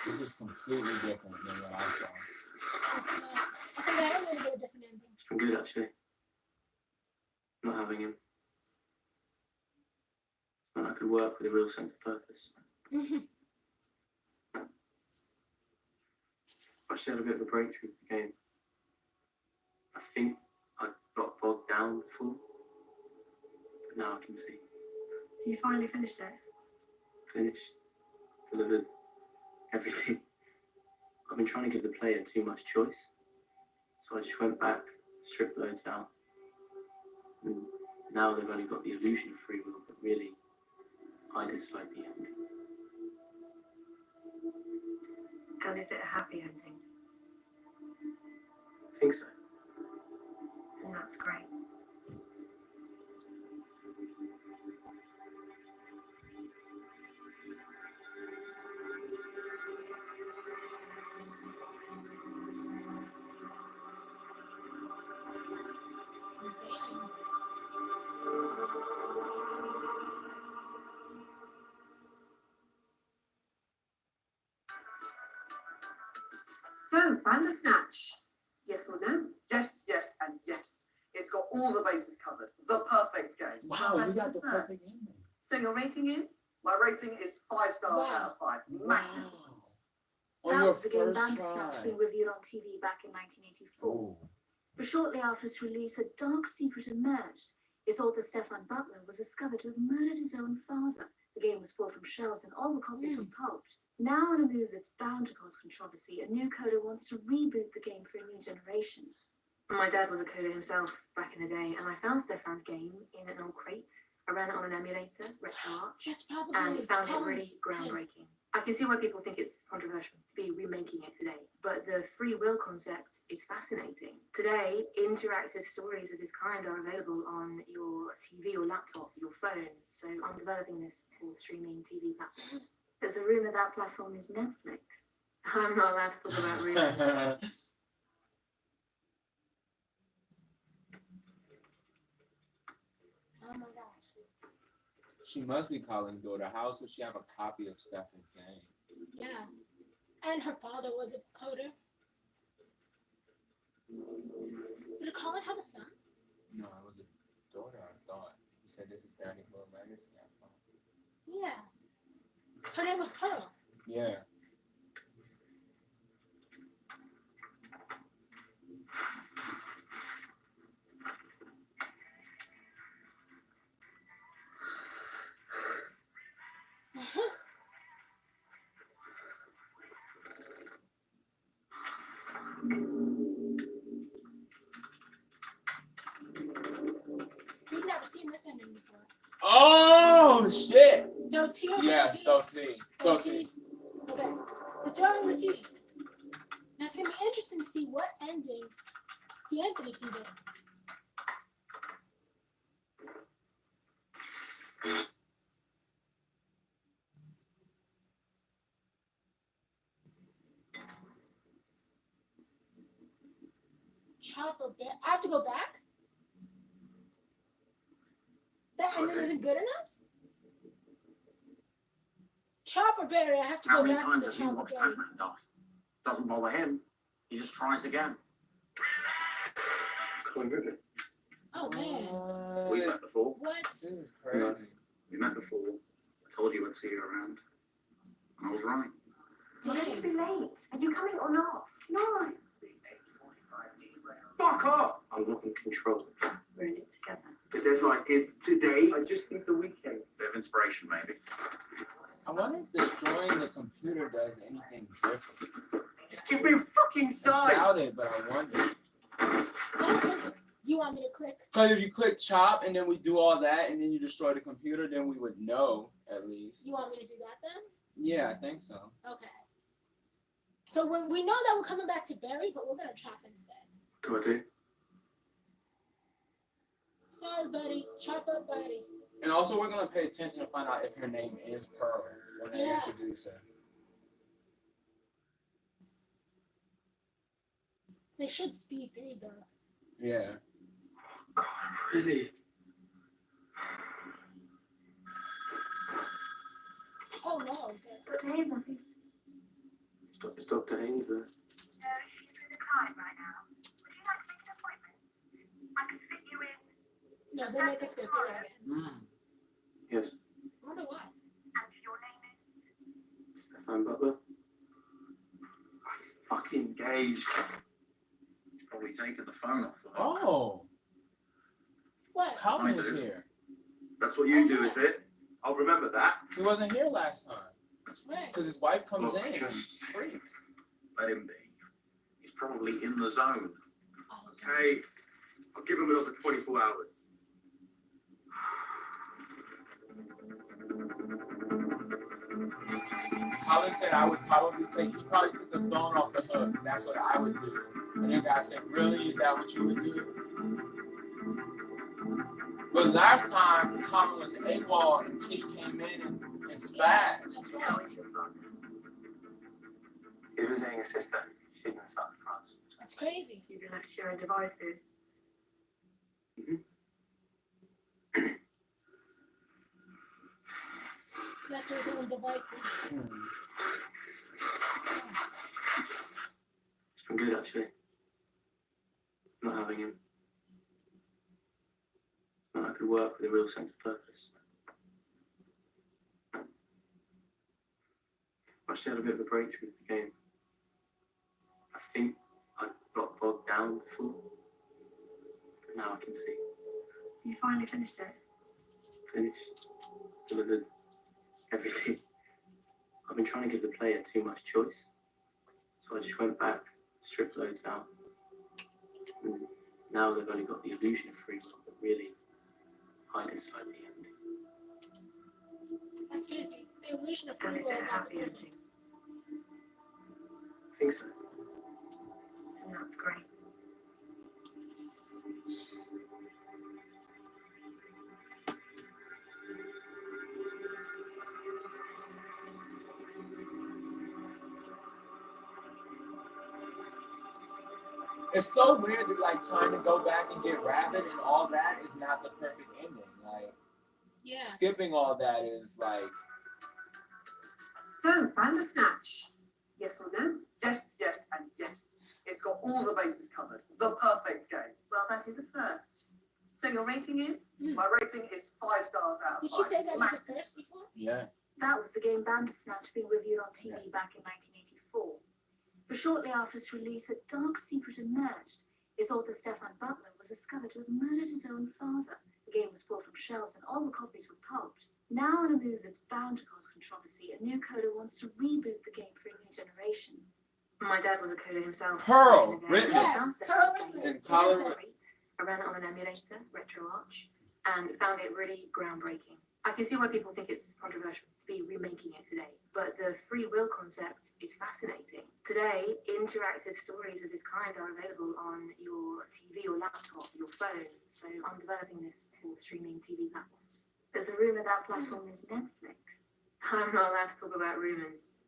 This is completely different than what I saw. I think I am gonna get a different ending. It's been good, actually. Not having him. And I could work with a real sense of purpose. I actually had a bit of a breakthrough with the game. I think I got bogged down before, but now I can see. So you finally finished it? Finished, delivered, everything. I've been trying to give the player too much choice, so I just went back, stripped loads out, and now they've only got the illusion of free will, but really, I decide the end. And is it a happy ending? I think so. And that's great. So, Bandersnatch. Yes or no? Yes, and yes. It's got all the bases covered. The perfect game. Wow, that's you got the the perfect first. ending. So your rating is? My rating is 5 stars out of 5. Magnificent. On That your was the game first Bandersnatch try. being reviewed on TV back in 1984. Oh. But shortly after its release, a dark secret emerged. Its author, Stefan Butler, was discovered to have murdered his own father. The game was pulled from shelves and all the copies were pulped. Now, in a move that's bound to cause controversy, a new coder wants to reboot the game for a new generation. My dad was a coder himself back in the day, and I found Stefan's game in an old crate. I ran it on an emulator, RetroArch, That's probably and found it really Colin's groundbreaking. I can see why people think it's controversial to be remaking it today, but the free will concept is fascinating. Today, interactive stories of this kind are available on your TV or laptop, your phone, so I'm developing this for streaming TV platforms. There's a rumour that platform is Netflix. I'm not allowed to talk about rumours. Oh my gosh. She must be Colin's daughter. How else would she have a copy of Stefan's game? Yeah. And her father was a coder. Did Colin have a son? No, it was a daughter, I thought. He said this is Daddy's little legacy. Yeah. Her name was Pearl. Yeah. Throw T or Yes, T? throw T. Throw T. Okay. We're throwing the T. Now it's gonna be interesting to see what ending D'Anthony can get. Chopper Bear. I have to go back? That ending isn't good enough? Chopper Berry, I have to How go many back to times the have you Chopper watched Berries. Pac-Man die? Doesn't bother him. He just tries again. Colin Ribbon. Oh man. We've met before. What? This is crazy. We met before. I told you I'd see you around. And I was right. You're going to be late. Are you coming or not? No. Fuck off! I'm not in control. We're in it together. The deadline is today. I just need the weekend. Bit of inspiration, maybe. I wonder if destroying the computer does anything different. Just give me a fucking I sign! doubt it, but I wonder. I don't think you want me to click. Because if you click chop and then we do all that and then you destroy the computer, then we would know at least. You want me to do that then? Yeah, I think so. Okay. So we know that we're coming back to Barry, but we're gonna chop instead. What do I do? Sorry, buddy. Chop up, buddy. And also, we're going to pay attention to find out if her name is Pearl when they Yeah. introduce her. They should speed through though. Yeah. God, really? Oh no. Dr. Haynes' office. Is Dr. Haynes there? No, she's with a client right now. Would you like to make an appointment? I can fit you in. No, they make us go through it again. Yes. I wonder why. And your name is? Stefan Butler? Oh, he's fucking engaged. He's probably taken the phone off the hook. Oh, What? Colin I was do. here. That's what you do, is it? I'll remember that. He wasn't here last time That's right. because his wife comes Look, in and just- freaks. Let him be. He's probably in the zone. Oh, Okay, I'll give him another 24 hours. Colin said I would probably take, he probably took the phone off the hook. That's what I would do. And then guy said, really? Is that what you would do? But last time, Colin was AWOL and Kitty came in and spazzed. That's How right. is your father? He's visiting his sister. She's in the south of France. That's crazy. So you've been left to your own devices. Left to his own devices. It's been good, actually. Not having him. It's meant I could work with a real sense of purpose. I actually had a bit of a breakthrough with the game. I think I got bogged down before, but now I can see. So you finally finished it? Finished, delivered, everything. I've been trying to give the player too much choice, so I just went back, stripped loads out. And now they've only got the illusion of free will, but really hide inside the ending. That's crazy. The illusion of free And will. is it a got happy the ending? perfect. I think so. And that's great. It's so weird that like trying to go back and get Rabbit and all that is not the perfect ending. Like Yeah. skipping all that is like So, Bandersnatch. Yes or no? Yes, yes, and yes. It's got all the bases covered. The perfect game. Well, that is a first. So your rating is? My rating is 5 stars out of Did 5. you say that was a first before? yeah. That was the game Bandersnatch being reviewed on TV back in 1984. But shortly after its release, a dark secret emerged. Its author, Stefan Butler, was discovered to have murdered his own father. The game was pulled from shelves and all the copies were pulped. Now, in a move that's bound to cause controversy, a new coder wants to reboot the game for a new generation. My dad was a coder himself. Pearl, Back in the day. written. Yes, Pearl Rittman. And Colin, I ran it on an emulator, RetroArch, and found it really groundbreaking. I can see why people think it's controversial to be remaking it today, but the free will concept is fascinating. Today, interactive stories of this kind are available on your TV or laptop, your phone, so I'm developing this for streaming TV platforms. There's a rumour that platform is Netflix. I'm not allowed to talk about rumours.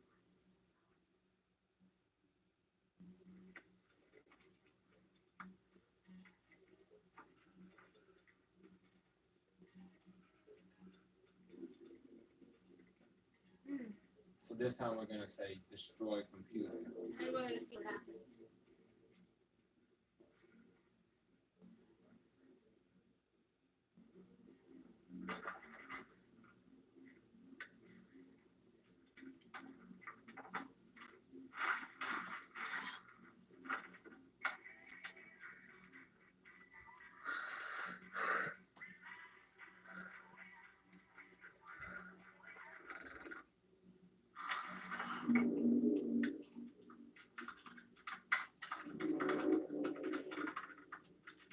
So this time we're gonna say destroy computer. I'm going to see what happens.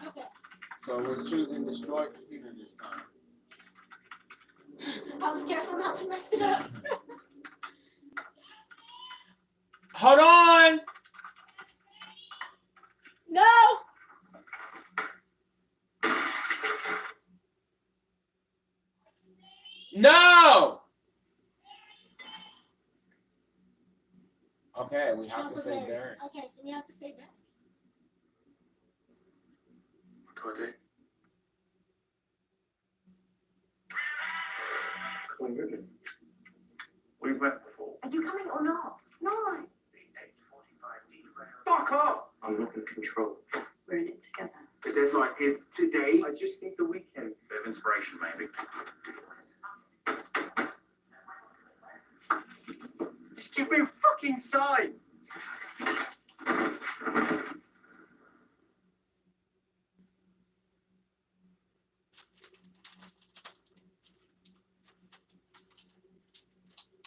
Okay. So we're choosing destroy computer this time. I was careful not to mess it up. Hold on! No! No! Okay, we have to say Temporary. there. Okay, so we have to say that. What do I do? Colin Ripley. We've met before. Are you coming or not? No. Fuck off! I'm not in control. We're in it together. The deadline is today. I just need the weekend. Bit of inspiration, maybe. Just give me a fucking sign.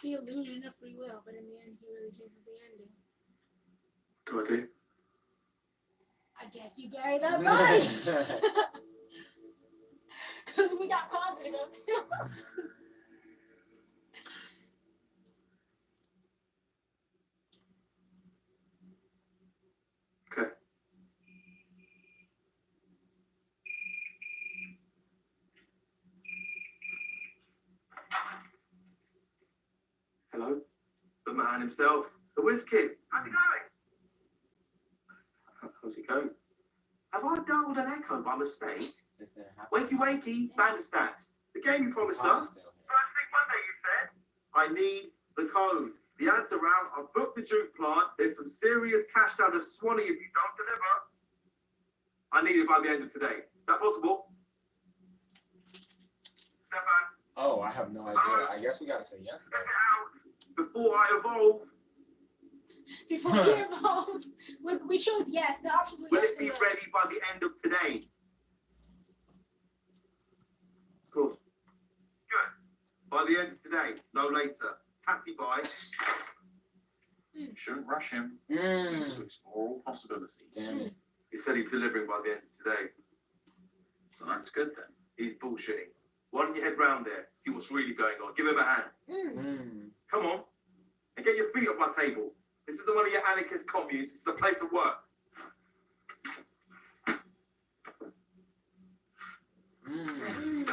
The illusion of free will, but in the end, he really chooses the ending. What do I do? I guess you bury that body. Because we got cons to go to. Okay. Hello? The man himself, the whiz kid. How's it going? How's it going? Have I dialed an echo by mistake? This didn't happen. Wakey wakey, Bandersnatch. The game you promised Tom's us. still here. First thing Monday, you said? I need the code. The ads are out. I've booked the Duke plant. There's some serious cash down the Swanee if you don't deliver. I need it by the end of today. Is that possible? Stefan. Oh, I have no idea. I guess we gotta say yes then. Before I evolve, Before he evolves, we chose yes. The options were will yes it be and no. ready by the end of today? Of course. Good. By the end of today, no later. Taxi by. Shouldn't rush him. Mm. To explore all possibilities. Damn. He said he's delivering by the end of today. So that's good then. He's bullshitting. Why don't you head round there, see what's really going on? Give him a hand. Mm. Come on. And get your feet off my table. This isn't one of your anarchist communes. This is a place of work. Mm.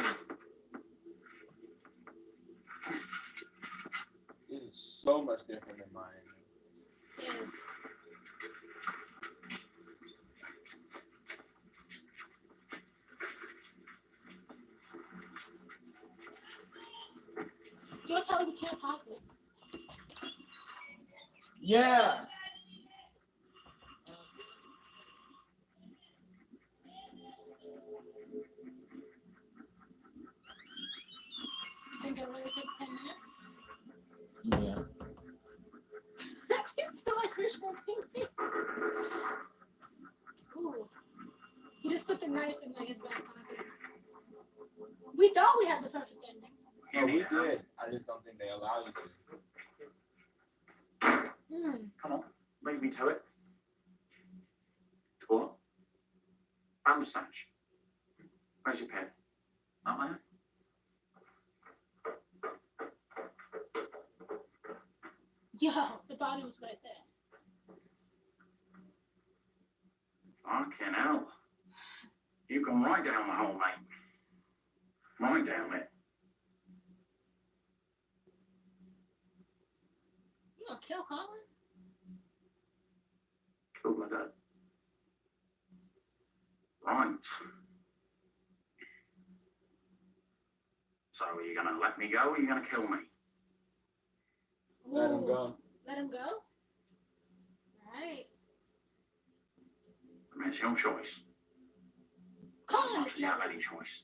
This is so much different than mine. Yes. Joe, tell me we can't pause this. Yeah. Think it really takes 10 minutes? Yeah. That seems so like wishful thinking. Ooh. He just put the knife in like his back pocket. We thought we had the perfect ending. No, we did. I just don't think they allow you to. Come on, lead me to it. To what? Bandersnatch. Where's your pen? Not there. Yo, the body was right there. Fucking hell. You've gone right down the hole, mate. Right down it. You gonna kill Colin? Killed my dad. Right. So are you going to let me go or are you going to kill me? Let him go. Let him go? Right. I mean, it's your choice. As Colin much is as you have never. any choice.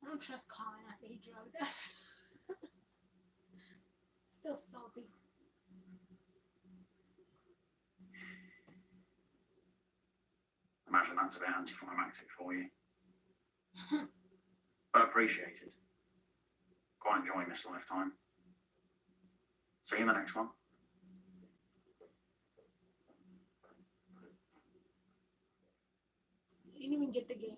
I don't trust Colin after he drugged us. Still salty. Imagine that's a bit anticlimactic for you. But appreciated. Quite enjoying this lifetime. See you in the next one. You didn't even get the game.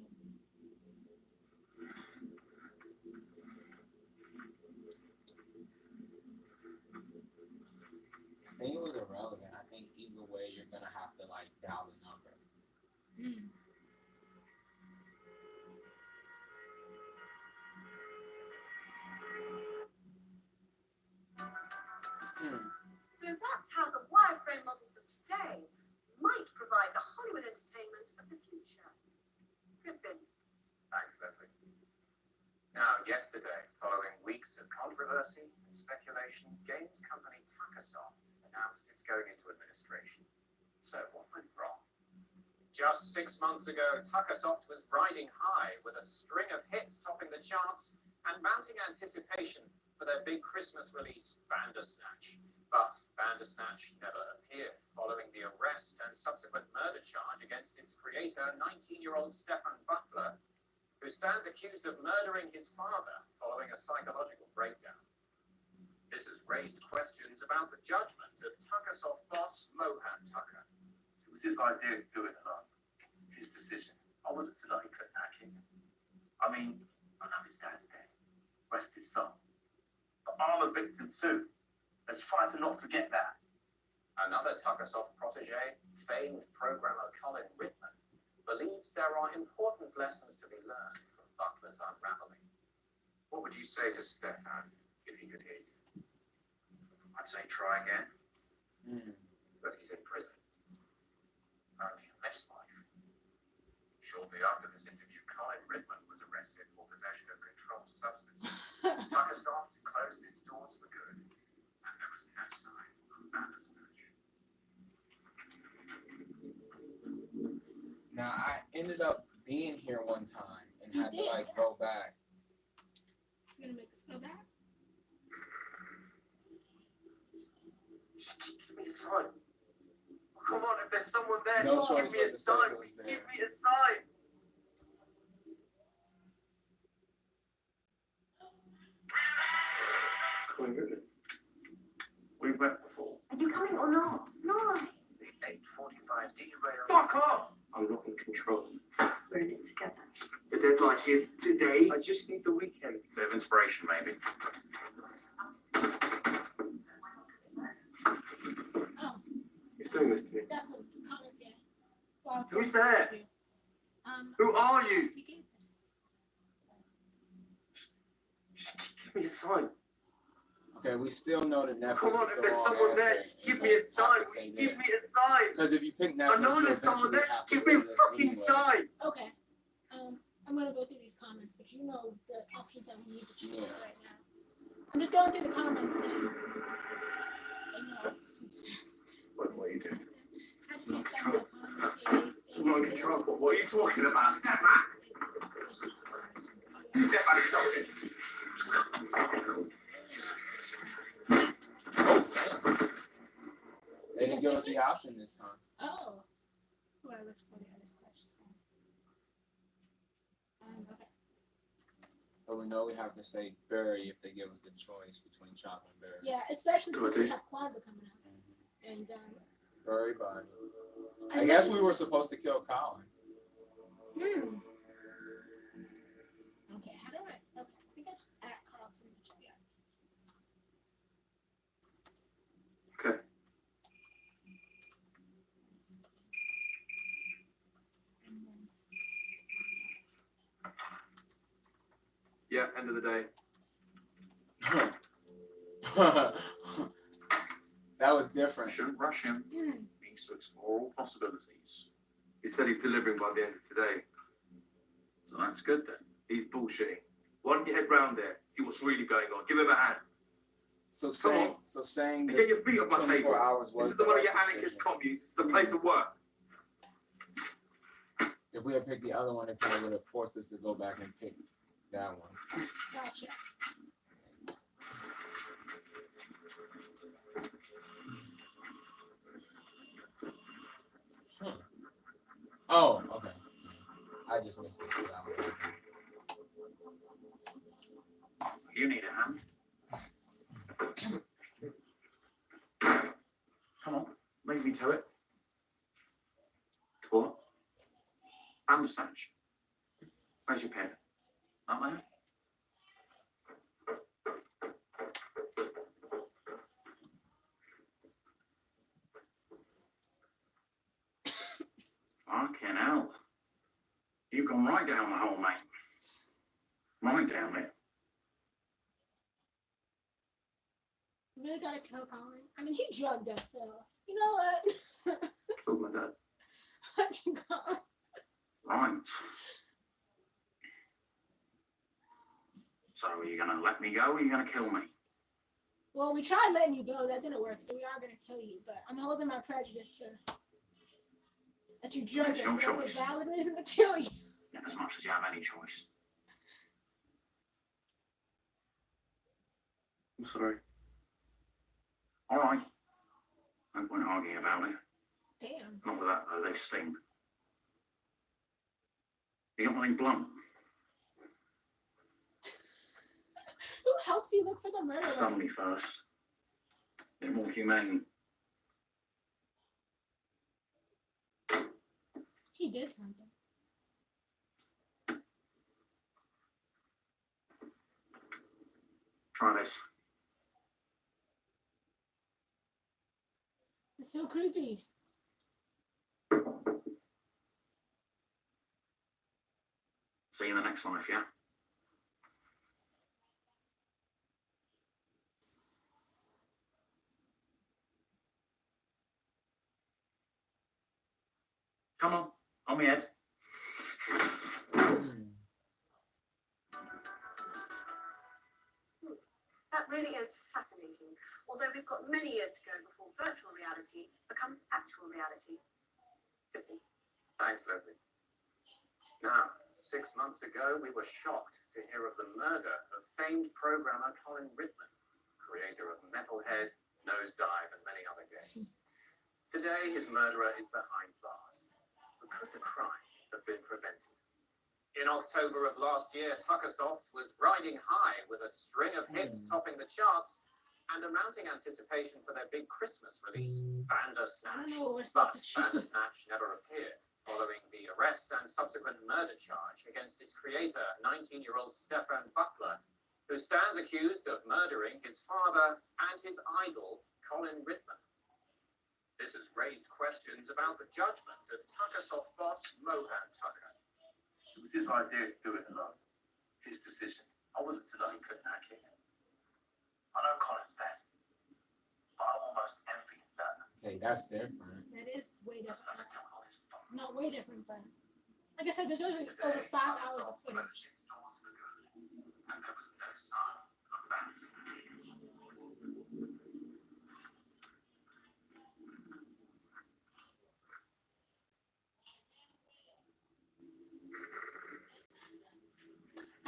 I think it was irrelevant. I think either way, you're gonna have to like dial the number. So that's how the wireframe models of today might provide the Hollywood entertainment of the future. Crispin. Thanks, Leslie. Now, yesterday, following weeks of controversy and speculation, games company Tuckersoft announced it's going into administration. So what went wrong? Just 6 months ago, Tuckersoft was riding high with a string of hits topping the charts and mounting anticipation for their big Christmas release, Bandersnatch. But Bandersnatch never appeared, following the arrest and subsequent murder charge against its creator, 19-year-old Stefan Butler, who stands accused of murdering his father following a psychological breakdown. This has raised questions about the judgment of Tuckersoft boss Mohan Tucker. It was his idea to do it alone. His decision. I wasn't to know he couldn't hack him. I mean, I know his dad's dead. Rest his soul. But I'm a victim too. Let's try to not forget that. Another Tuckersoft protege, famed programmer Colin Whitman, believes there are important lessons to be learned from Butler's unraveling. What would you say to Stefan if he could hear you? I'd say try again. But he's in prison. Only in this life. Shortly after this interview, Colin Whitman was arrested for possession of controlled substances. Tuckersoft closed its doors for good, and there was no sign of Bandersnatch. Now I ended up being here one time and You had to did? like go back. It's gonna make us go back. Give me a sign. Come on, if there's someone there, No just choice give me but a to say sign. who's there. Give me a sign. Colin Whitman. We've met before. Are you coming or not? No. The 8:45 derail. Fuck off! I'm not in control. We're in it together. The deadline is today. I just need the weekend. Bit of inspiration, maybe. Oh, Who's doing this to me? got some comments here. Well, it's Who's gonna there? be you. Who are you? We gave this. Just give me a sign. Okay, we still know that Netflix Come on, is if the there's wrong someone there, answer, just and give you me a have sign. to say Give me this. a sign. Because if you pick Netflix, I know you there's someone eventually there. have Just to give say me a this fucking anyway. sign. Okay. I'm gonna go through these comments, but you know the options that we need to choose Yeah. right now. I'm just going through the comments now. And, What are you doing? how did you stumble upon the series? I'm not in control. What are you talking about? Step back. Step back. Stop it. They didn't give us the option this time. Oh. Who I looked for the other stuff. Okay. But we know we have to say berry if they give us the choice between chocolate and berry. Yeah, especially because we have Kwanzaa coming up. And Berry body. as I guess much we as- were supposed to kill Colin. Okay, how do I? Okay, I think I just add Carl too much. Yeah. yeah, end of the day. That was different. Shouldn't rush him. Needs to explore all possibilities. He said he's delivering by the end of today. So that's good then. He's bullshitting. Why don't you head round there, see what's really going on? Give him a hand. So on. saying And get your feet off my 24 table. hours This was is the one of your decision. anarchist communes. This is the place of work. If we had picked the other one, it probably would have forced us to go back and pick that one. Gotcha. Oh, okay. I just missed it. So that was You need a hand. Come on, lead me to it. To what? Bandersnatch. Where's your pen? Up there? Fucking hell. You've gone right down the hole, mate. Right down it. You really gotta kill Colin. I mean, he drugged us, so you know what? Oh my god. Fucking Colin. Right. So are you gonna let me go or are you gonna kill me? Well, we tried letting you go. That didn't work, so we are gonna kill you. But I'm holding my prejudice to that you drugged It's us. your So that's a choice. valid reason to kill you. In as much as you have any choice. I'm sorry. Alright. No point arguing about it. Damn. Not with that though, they sting. You got anything blunt? Who helps you look for the murderer? Stun me first. They're more humane. He did something. Try this. It's so creepy. See you in the next life, yeah? Come on my head. That really is fascinating. Although we've got many years to go before virtual reality becomes actual reality. Justin. Thanks, Leslie. Now, 6 months ago, we were shocked to hear of the murder of famed programmer Colin Rittman, creator of Metalhead, Nosedive, and many other games. Today, his murderer is behind bars. But could the crime have been prevented? In October of last year, Tuckersoft was riding high with a string of hits topping the charts and a mounting anticipation for their big Christmas release, Bandersnatch. But Bandersnatch never appeared, following the arrest and subsequent murder charge against its creator, 19-year-old Stefan Butler, who stands accused of murdering his father and his idol, Colin Rittman. This has raised questions about the judgment of Tuckersoft boss Mohan Tucker. It was his idea to do it alone. His decision. I wasn't to know he couldn't hack it. I know Colin's dead, but I almost envy him that. Okay, that's different. That is way Doesn't have to different. deal with all this fun. Not way different, but like I said, there's over 5 hours of footage. Its doors for good, and there was no sign of that.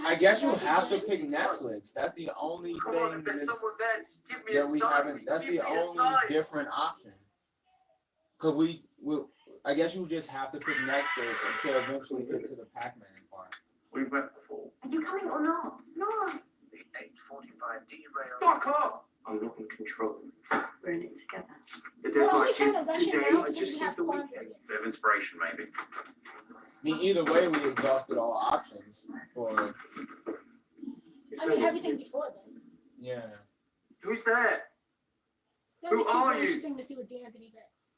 I guess you have to pick Netflix. That's the only Come on, thing if there's that's- someone there, just give me that a we sign. haven't. That's Give the me a only sign. different option. Cause I guess you just have to pick Netflix until eventually get to the Pac-Man part. We've met before. Are you coming or not? No. The 8:45 derail. Fuck off! I'm not in control. We're in it together. The We're only deadline trying to is rush it today. now I because just we need have the funds weekend. to get Bit of inspiration, maybe. I mean, either way, we exhausted all options for. I mean, everything before this. Yeah. Who's there? That'd be Who super are you? interesting to see what D'Anthony bets.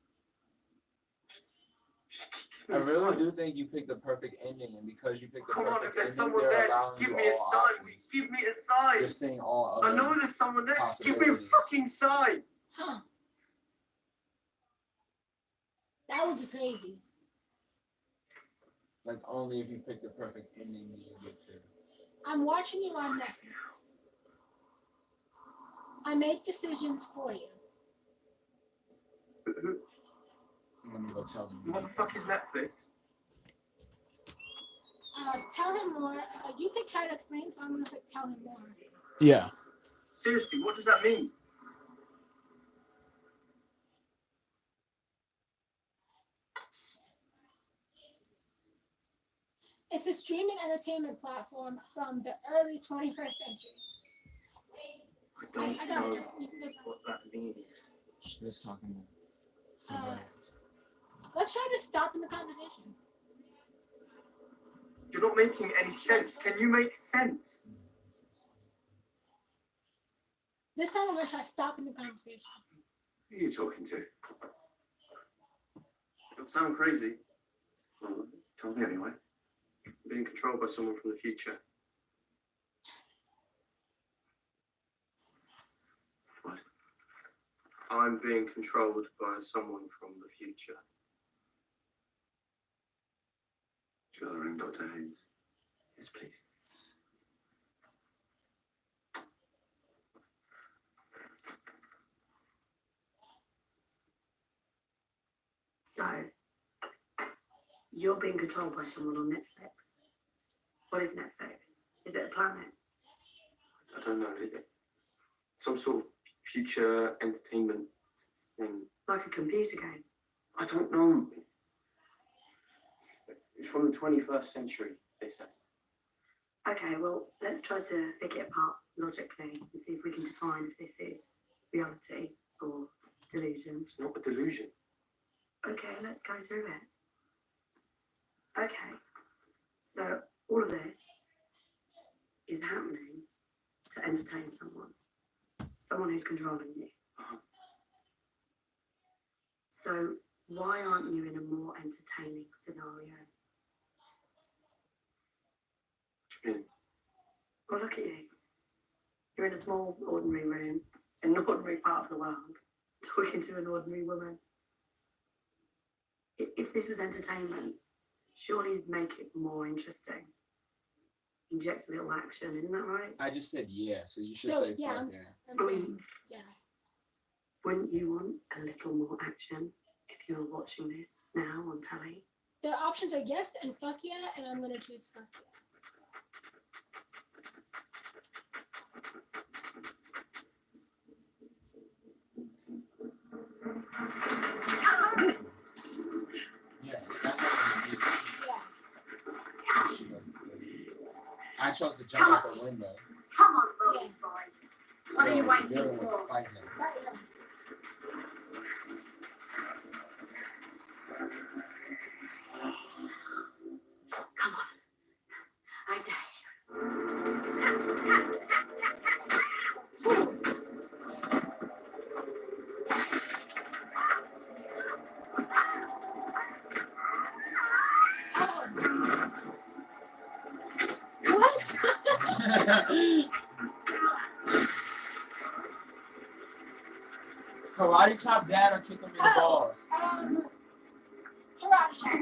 Just I really do think you picked the perfect ending, and because you picked the Come on, if perfect there's ending, someone they're there, just allowing give you me a all sign. options. Give me a sign. You're seeing all I other know there's someone there. Just give me a possibilities. fucking sign. Huh. That would be crazy. Like, only if you pick the perfect ending do you get to. I'm watching you on Netflix. I make decisions for you. I'm gonna go tell them. What the fuck is Netflix? Tell him more. You pick try to explain, so I'm gonna pick tell him more. Yeah. Seriously, what does that mean? It's a streaming entertainment platform from the early 21st century. I got it, Justin. You can go tell what that means. Just talking. Let's try to stop in the conversation. You're not making any sense. Can you make sense? This time I'm gonna try stopping the conversation. Who are you talking to? Don't sound crazy. Well, tell me anyway. I'm being controlled by someone from the future. What? I'm being controlled by someone from the future. Shall I ring Dr. Haynes? Yes, please. So, you're being controlled by someone on Netflix. What is Netflix? Is it a planet? I don't know. Some sort of future entertainment thing. Like a computer game? I don't know. It's from the 21st century, they said. Okay, well, let's try to pick it apart logically and see if we can define if this is reality or delusion. It's not a delusion. Okay, let's go through it. Okay, so all of this is happening to entertain someone who's controlling you. Uh-huh. So why aren't you in a more entertaining scenario? What do you mean? Well, look at you. You're in a small, ordinary room in an ordinary part of the world, talking to an ordinary woman. If this was entertainment, surely you'd make it more interesting. Inject a little action, isn't that right? I just said yeah, so you should So, say yeah, fuck yeah. I'm saying, yeah. Wouldn't you want a little more action if you were watching this now on telly? The options are yes and fuck yeah, and I'm gonna choose fuck yeah. Yeah, I chose to jump out the window. Come on, Bones boy. What are you waiting they're for? fighting. Come on. I dare Karate chop dad or kick him in the balls? Karate chop.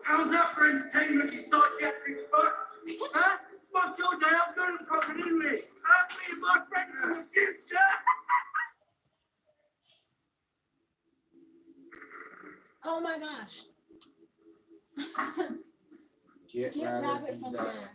How's that for entertainment, you psychiatric fuck? Huh? What's your day? I'm good at fucking English. I'm me and my friend from the future. Oh my gosh. Get Get rabbit rabbit from from dad. dad.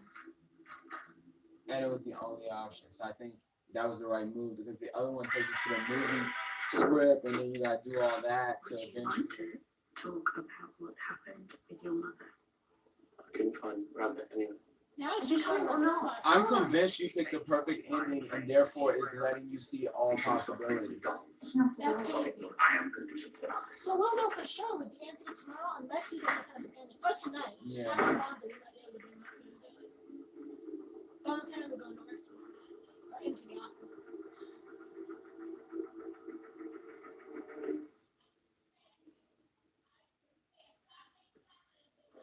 And it was the only option. So I think that was the right move because the other one takes you to the movie script and then you gotta do all that to Would you eventually. like to talk about what happened with your mother? I couldn't find Rabbit anyway. Now it's just showing us this one. I'm convinced you picked the perfect ending and therefore is letting you see all possibilities. That's crazy. I am going to support others. So we'll know for sure with D'Anthony tomorrow, unless he does a perfect ending. Or tonight. Yeah. After Bonds, we might be able to bring him up here today. I'm apparently going to work tomorrow. Or into the office.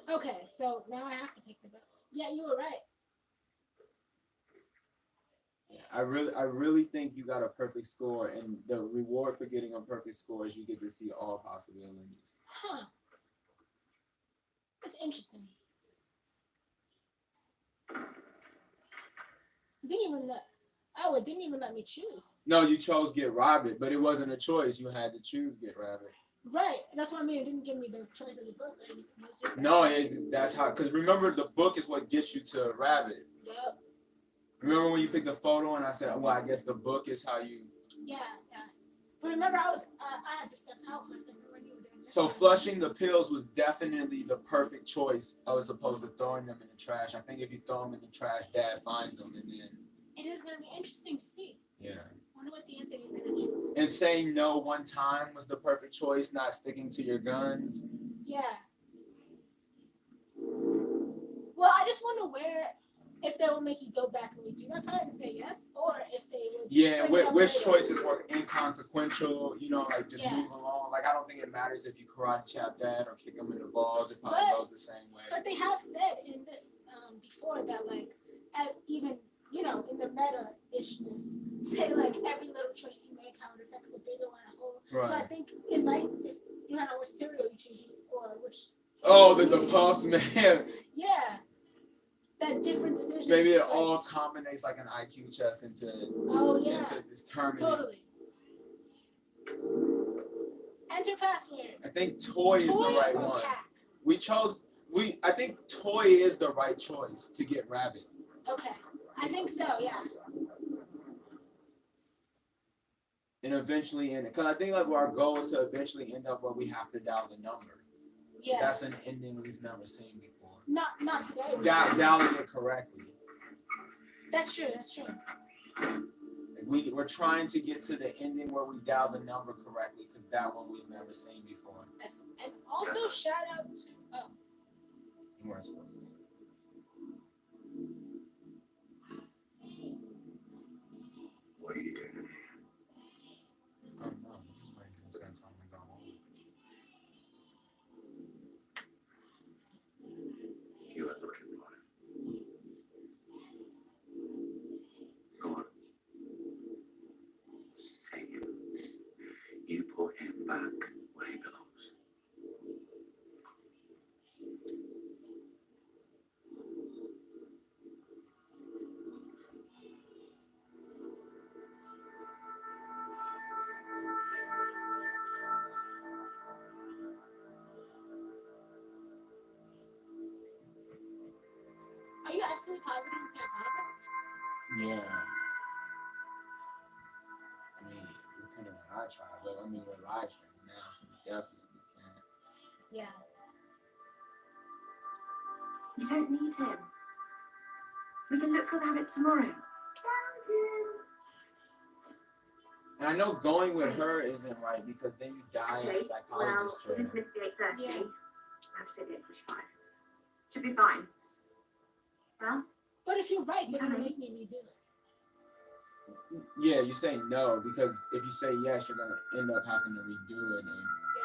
Okay, so now I have to pick the book. Yeah, you were right. Yeah, I really think you got a perfect score, and the reward for getting a perfect score is you get to see all possibilities. Huh. That's interesting. It didn't even let me choose. No, you chose Get Rabbit, but it wasn't a choice. You had to choose Get Rabbit. Right, that's what I mean. It didn't give me the choice of the book or anything. It was just No, that's how. Because remember, the book is what gets you to Rabbit. Yep. Remember when you picked the photo and I said, well, I guess the book is how you. Yeah. But remember, I had to step out for a second when you were doing this. So flushing the pills was definitely the perfect choice as opposed to throwing them in the trash. I think if you throw them in the trash, Dad finds them and then. It is going to be interesting to see. Yeah. I wonder what D'Anthony's going to choose. And saying no one time was the perfect choice, not sticking to your guns. Yeah. Well, I just wonder if they will make you go back and redo that part and say yes, or if they would. Yeah, which choices were inconsequential, like just move along. Like, I don't think it matters if you karate chop Dad or kick him in the balls. It probably goes the same way. But they have said in this before that, like, even, in the meta-ishness, say, like, every little choice you make, how it affects the bigger one and whole. Right. So I think it might, depend on which cereal you choose or which. Oh, the pulse, man. Yeah. That different decisions. Maybe it all culminates like an IQ test into this tournament. Totally. Enter password. I think toy is the right one. I think toy is the right choice to get Rabbit. Okay. I think so, yeah. And eventually end it. Because I think like our goal is to eventually end up where we have to dial the number. Yeah. That's an ending we've never seen before. Not today. Dialing it correctly. That's true. We're trying to get to the ending where we dial the number correctly because that one we've never seen before. Yes. And also shout out to You weren't supposed to say. What are you doing in here? I don't know. This is where he's going to tell me to go home. You are looking for him. Go on. Take him. You put him back where he belongs. Are you absolutely positive you can't pause it? Yeah. I mean, we couldn't when I tried, but I mean, we're live streaming now, so we definitely can't. Yeah. You don't need him. We can look for Rabbit tomorrow. And I know going with her isn't right because then you die in a psychologist Well, chair. we've missed the 8:30. Yeah. I have to say the 8:45. Should be fine. Well, But if you're right, they're gonna make me redo it. Yeah, you say no because if you say yes, you're gonna end up having to redo it. And Yeah.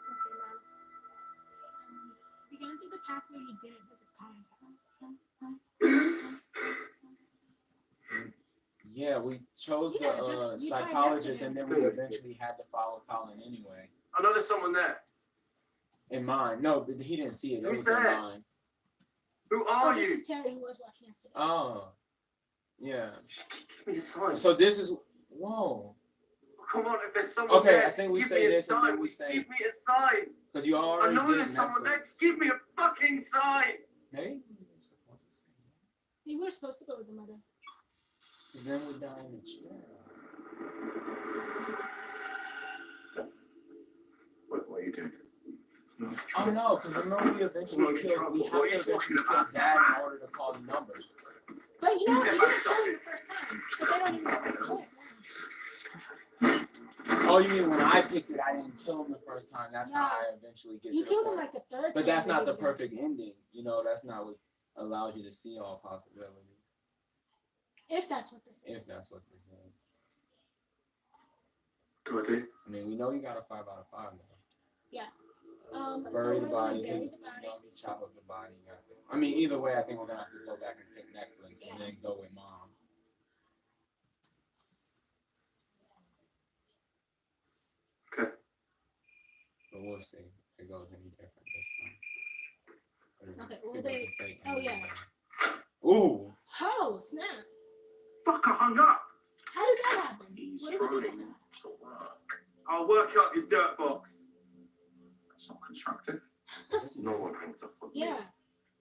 That's it, right. We gonna do the path where you didn't visit Colin's house. yeah, we chose Yeah, the just- you tried psychologist, yesterday. and then we eventually had to follow Colin anyway. I know there's someone there. In mine, no, but he didn't see it. It Who's was in there? mine. Who Oh, are this you? is Terry who was watching yesterday. Oh, yeah. Just give me a sign. So this is whoa. Come on, if there's someone Okay, there, I think we give say me a this and then sign. we say Give me a sign. because you I already know did there's someone there. Netflix. Just give me a fucking sign. Maybe we're supposed to say that. We were supposed to go with the mother. 'Cause then we die in the chair. What are you doing? Oh no, because remember we eventually What are you killed. We have to talking eventually kill about? Dad in order to call the number. But you know, Yeah, you but didn't stop kill him it. the first time. But they don't even give us a choice now. Oh, you mean when I picked it, I didn't kill him the first time. That's how I eventually get You to killed the him point. like the third time. But that's not the maybe. perfect ending. You know, that's not what allows you to see all possibilities. If that's what this If is. that's what this is. Do I do? I mean, we know you got a 5 out of 5 now. Yeah. Bury So the we're body. gonna bury You the body. know, you chop up the body. You got the, I mean, either way, I think we're gonna have to go back and pick Netflix and then go with mom. Okay. But we'll see if it goes any different this time. Okay, well, It they- doesn't say oh, yeah. anything. Ooh. Oh, snap. Fucker hung up. How did that happen? He's What did we do trying different? to work. I'll work up your dirt box. That's not constructive. No one hangs up on me. Yeah.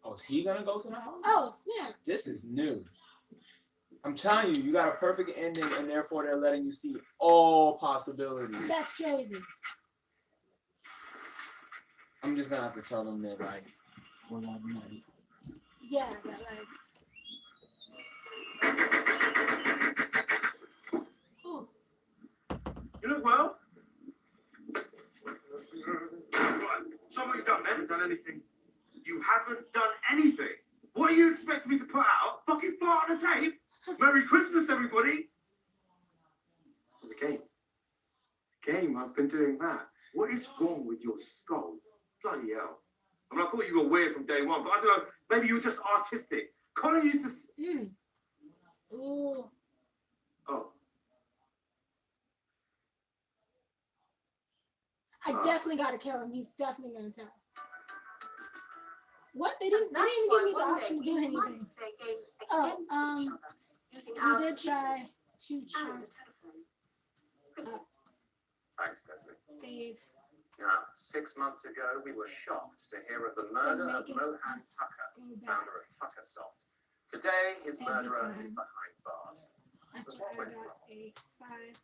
Oh, is he gonna go to the house? Oh, snap. This is new. I'm telling you, you got a perfect ending, and therefore they're letting you see all possibilities. That's crazy. I'm just gonna have to tell them that, like, we're gonna be ready. Yeah, but like. Ooh. You look well. Right, show me what you've done, man. Done anything? You haven't done anything. What are you expecting me to put out? Fucking fart on the tape? Merry Christmas, everybody. The game. Game. I've been doing that. What is wrong with your skull? Bloody hell. I mean, I thought you were weird from day one, but I don't know. Maybe you were just artistic. Colin used to. Ooh. Oh. I definitely gotta kill him. He's definitely gonna tell. What? They didn't That's even why give me the one option to day do we anything. might play games Oh, against each other, using we our did try computers to and charm a telephone. Thanks, Leslie. Dave. Now, 6 months ago, we were shocked to hear of the murder of making Mohan us Tucker, go back founder of Tuckersoft. Today, his every murderer time. is behind bars. After What I went got wrong? a 5.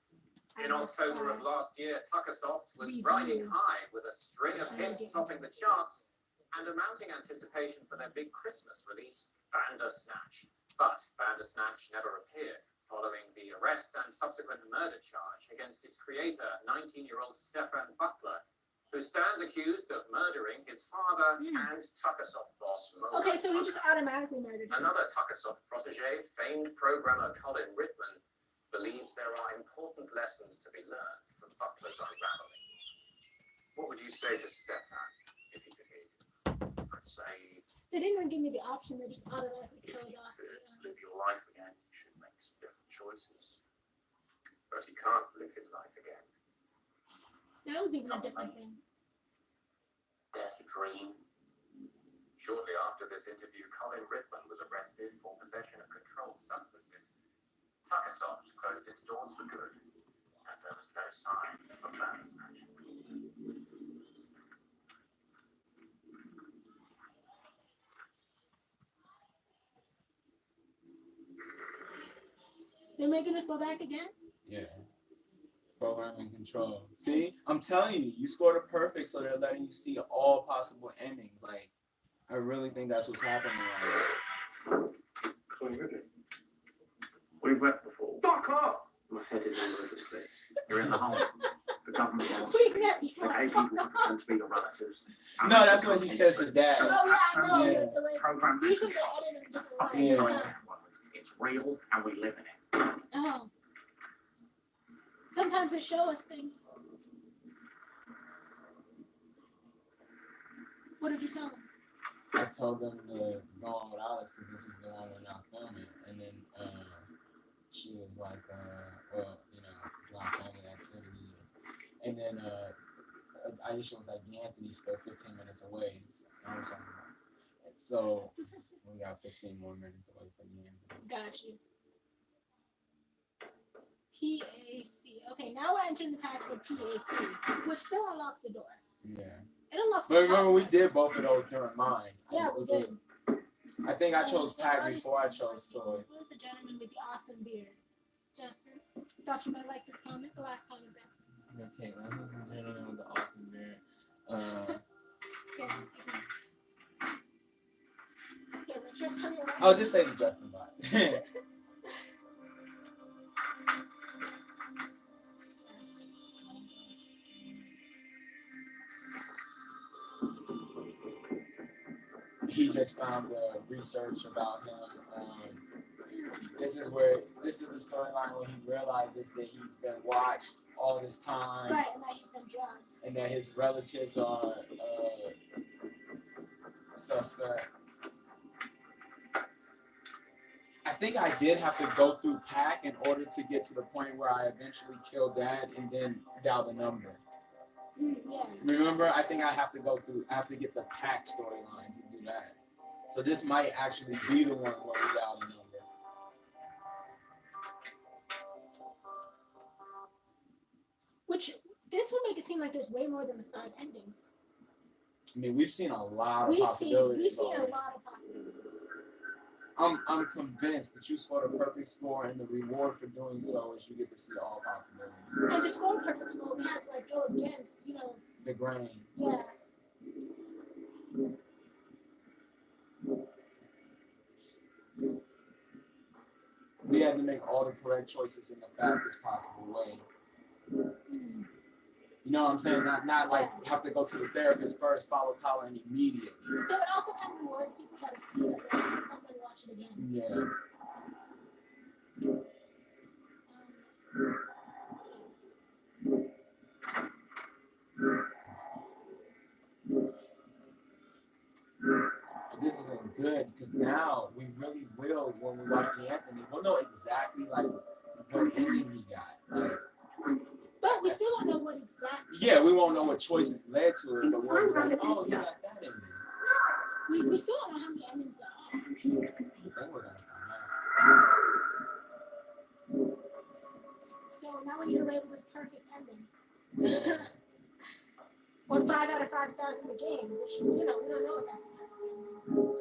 In October of last year, Tuckersoft was Review. riding high with a string of hits Okay. topping the charts and a mounting anticipation for their big Christmas release, Bandersnatch. But Bandersnatch never appeared, following the arrest and subsequent murder charge against its creator, 19-year-old Stefan Butler, who stands accused of murdering his father and Tuckersoft boss, Mohan Okay, so he Tucker. just automatically murdered him. Another Tuckersoft protege, famed programmer Colin Rittman, believes there are important lessons to be learned from Butler's unraveling. What would you say to Stefan if he could hear you? I'd say, They didn't even give me the option. They just automatically killed off. to live your life again, you should make some different choices. But he can't live his life again. That was even a different thing. Death dream. Shortly after this interview, Colin Rittman was arrested for possession of controlled substances. Tuckersoft closed its doors for good, and there was no sign of Bandersnatch. They're making us go back again? Yeah. Program and control. See? I'm telling you, you scored a perfect, so they're letting you see all possible endings. Like, I really think that's what's happening right now. Colin Ripley. We've met before. Fuck off! My head is all over the place. You're in the hole. The government wants We've you. met They before. pay people to pretend to be your relatives. And No, they that's will what he come says in to Dad. for- Oh, yeah, I know. Yeah. The way, Program and usually they control. edit them It's a different fucking ways. Yeah. It's real and we live in it. Oh. Sometimes they show us things. What did you tell them? I told them to go on without us because this is the one we're not filming. And then she was like, well, you know, it's not family activity. And then Aisha was like, D'Anthony's still 15 minutes away. I was like, so we got 15 more minutes away from D'Anthony. Got you. PAC. Okay, now we're entering the password PAC, which still unlocks the door. Yeah. It unlocks But the top remember, we part. did both of those during mine. Yeah, we did. I think I chose So Pack already before I said, chose Toy. Who is the gentleman with the awesome beard? Justin, thought you might like this comment. The last comment then. Okay, ladies and gentlemen with the awesome beard. Yeah, Richard. Oh, just say the JustinBot. He just found the research about him. This is the storyline where he realizes that he's been watched all this time. Right, and that he's been drugged. And that his relatives are suspect. I think I did have to go through Pack in order to get to the point where I eventually killed Dad and then dial the number. Yeah. Remember, I think I have to get the Pack storyline to do that. So this might actually be the one where we dial the number. Which, this would make it seem like there's way more than the 5 endings. I mean, we've seen a lot of possibilities. We've seen a lot of possibilities. I'm convinced that you scored a perfect score, and the reward for doing so is you get to see all possibilities. And to score a perfect score, we had to like go against, the grain. Yeah. We had to make all the correct choices in the fastest possible way. You know what I'm saying? Not like have to go to the therapist first, follow Colin immediately. So it also kind of rewards people that have seen it once and then watch it again. Yeah. This isn't good because now we really will, when we watch the Anthony, we'll know exactly like what ending he got. Like, but we still don't know what exactly. Yeah, we won't know what choices led to it, but we'll be like, oh, you got that ending. We still don't know how many endings there are. Then we're gonna find out. So now we need to label this perfect ending. Or 5 out of 5 stars in the game, which, we don't know if that's the perfect ending.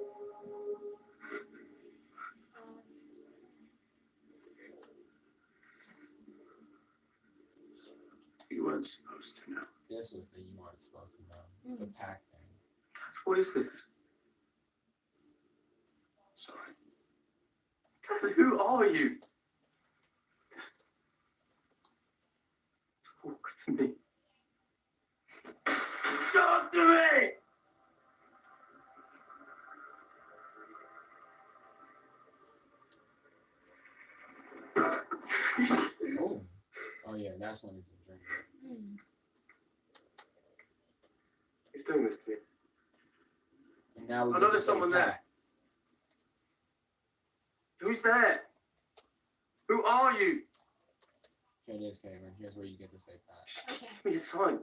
You weren't supposed to know. This was the you weren't supposed to know. It's the Pack thing. What is this? Sorry. Dad, who are you? Talk to me. Talk to me! Oh yeah, that's when it's a drink. Who's doing this to me? And now we I know there's someone there. Who's there? Who are you? Here it is, Cameron. Here's where you get to say Pack. Okay. Give me a sign.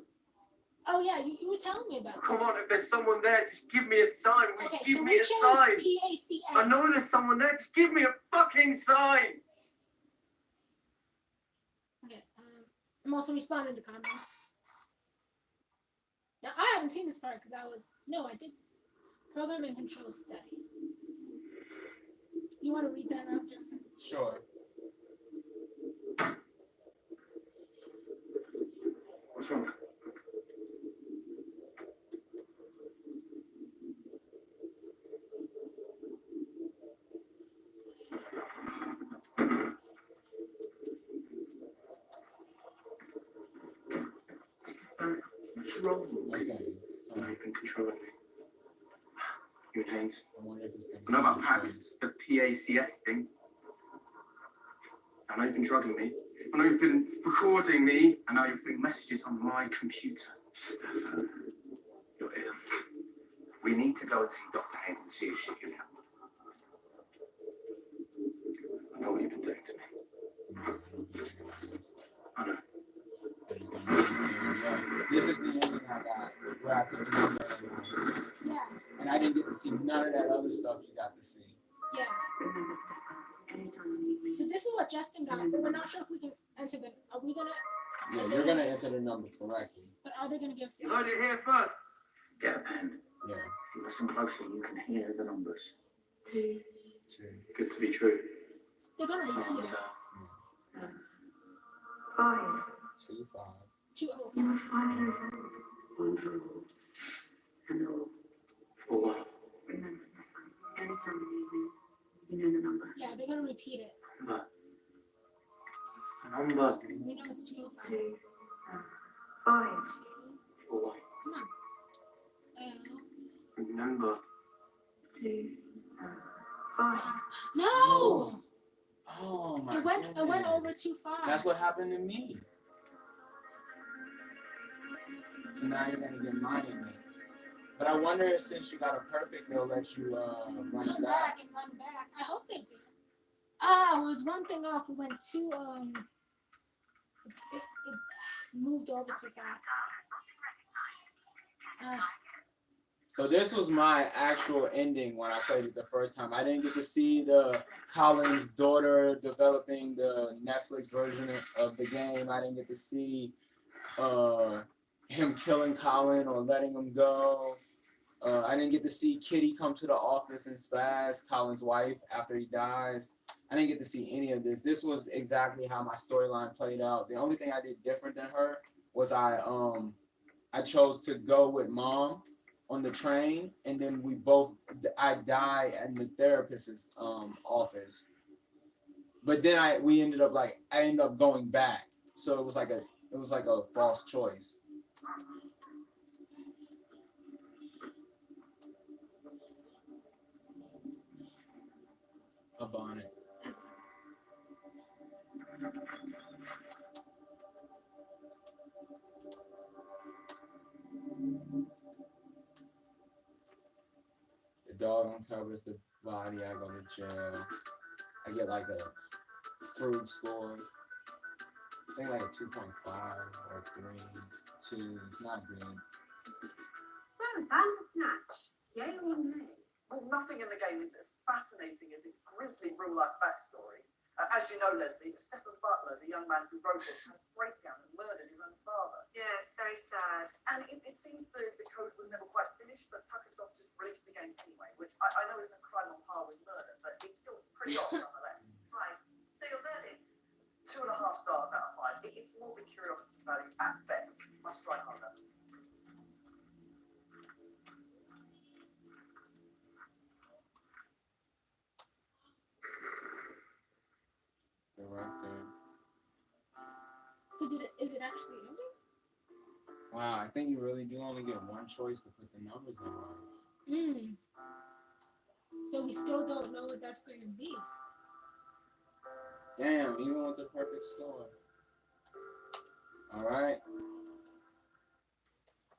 Oh yeah, you were telling me about Come this. on, if there's someone there, just give me a sign. Okay, Give so me we a chose sign. PACS. I know there's someone there. Just give me a fucking sign. Okay, I'm also responding to comments. Now, I haven't seen this part because I did program and control study. You want to read that out, Justin? Sure. What's wrong? What's wrong? Okay. So You've been controlling me. You and Haynes. I wonder if it's gonna I know about be PACS, the PACS thing. I know you've been drugging me. I know you've been recording me. I know you've putting messages on my computer. Stefan, you're ill. We need to go and see Dr. Haynes and see if she can help. I know what you've been doing to me. I know. This is the ending I got, where I put the number in. Yeah. And I didn't get to see none of that other stuff you got to see. Yeah. Remember, Stefan, anytime you need me. So this is what Justin got, but we're not sure if we can enter the. Are we gonna? Yeah, you're gonna enter the number correctly. But are they gonna give us? You heard it here first. Get a pen. Yeah. If you listen closely, you can hear the numbers. 2, 2. Good to be true. They're gonna repeat it. 5. 2, 5. 205. You were 5 years old. One for all, and all. For what? Remember, Stefan, anytime later in the evening. You know the number. Yeah, they're gonna repeat it. Number. We know it's 205. 2, 5. Oh, Come on. remember. 2, 5. No! Oh my It went goodness. over too far. That's what happened to me. So now you're gonna get mine in there. But I wonder if since you got a perfect, they'll let you run Come it back. back and run back. I hope they do. Ah, it was one thing off. It went too it moved over too fast. So this was my actual ending when I played it the first time. I didn't get to see the Colin's daughter developing the Netflix version of the game. I didn't get to see him killing Colin or letting him go. I didn't get to see Kitty come to the office and spaz, Colin's wife, after he dies. I didn't get to see any of this. This was exactly how my storyline played out. The only thing I did different than her was I chose to go with Mom on the train, and then I die in the therapist's office. But then I ended up going back. So it was like a false choice. A bonnet. The dog uncovers the body, I go to jail. I get like a fruit score. I think like a 2.5 or 3, 2. It's not good. So, Bandersnatch, yay or nay? Well, nothing in the game is as fascinating as its grisly real-life backstory. As you know, Leslie, Stephen Butler, the young man who wrote it, had a breakdown and murdered his own father. Yes, very sad. And it seems the code was never quite finished, but Tuckersoft just released the game anyway, which I know isn't a crime on par with murder, but it's still pretty odd nonetheless. Right. So your verdict? 2.5 stars out of 5. It's morbid curiosity value at best. Must try harder. Director. So is it actually ending? Wow, I think you really do only get one choice to put the numbers in right. So we still don't know what that's going to be. Damn, even with the perfect score. All right.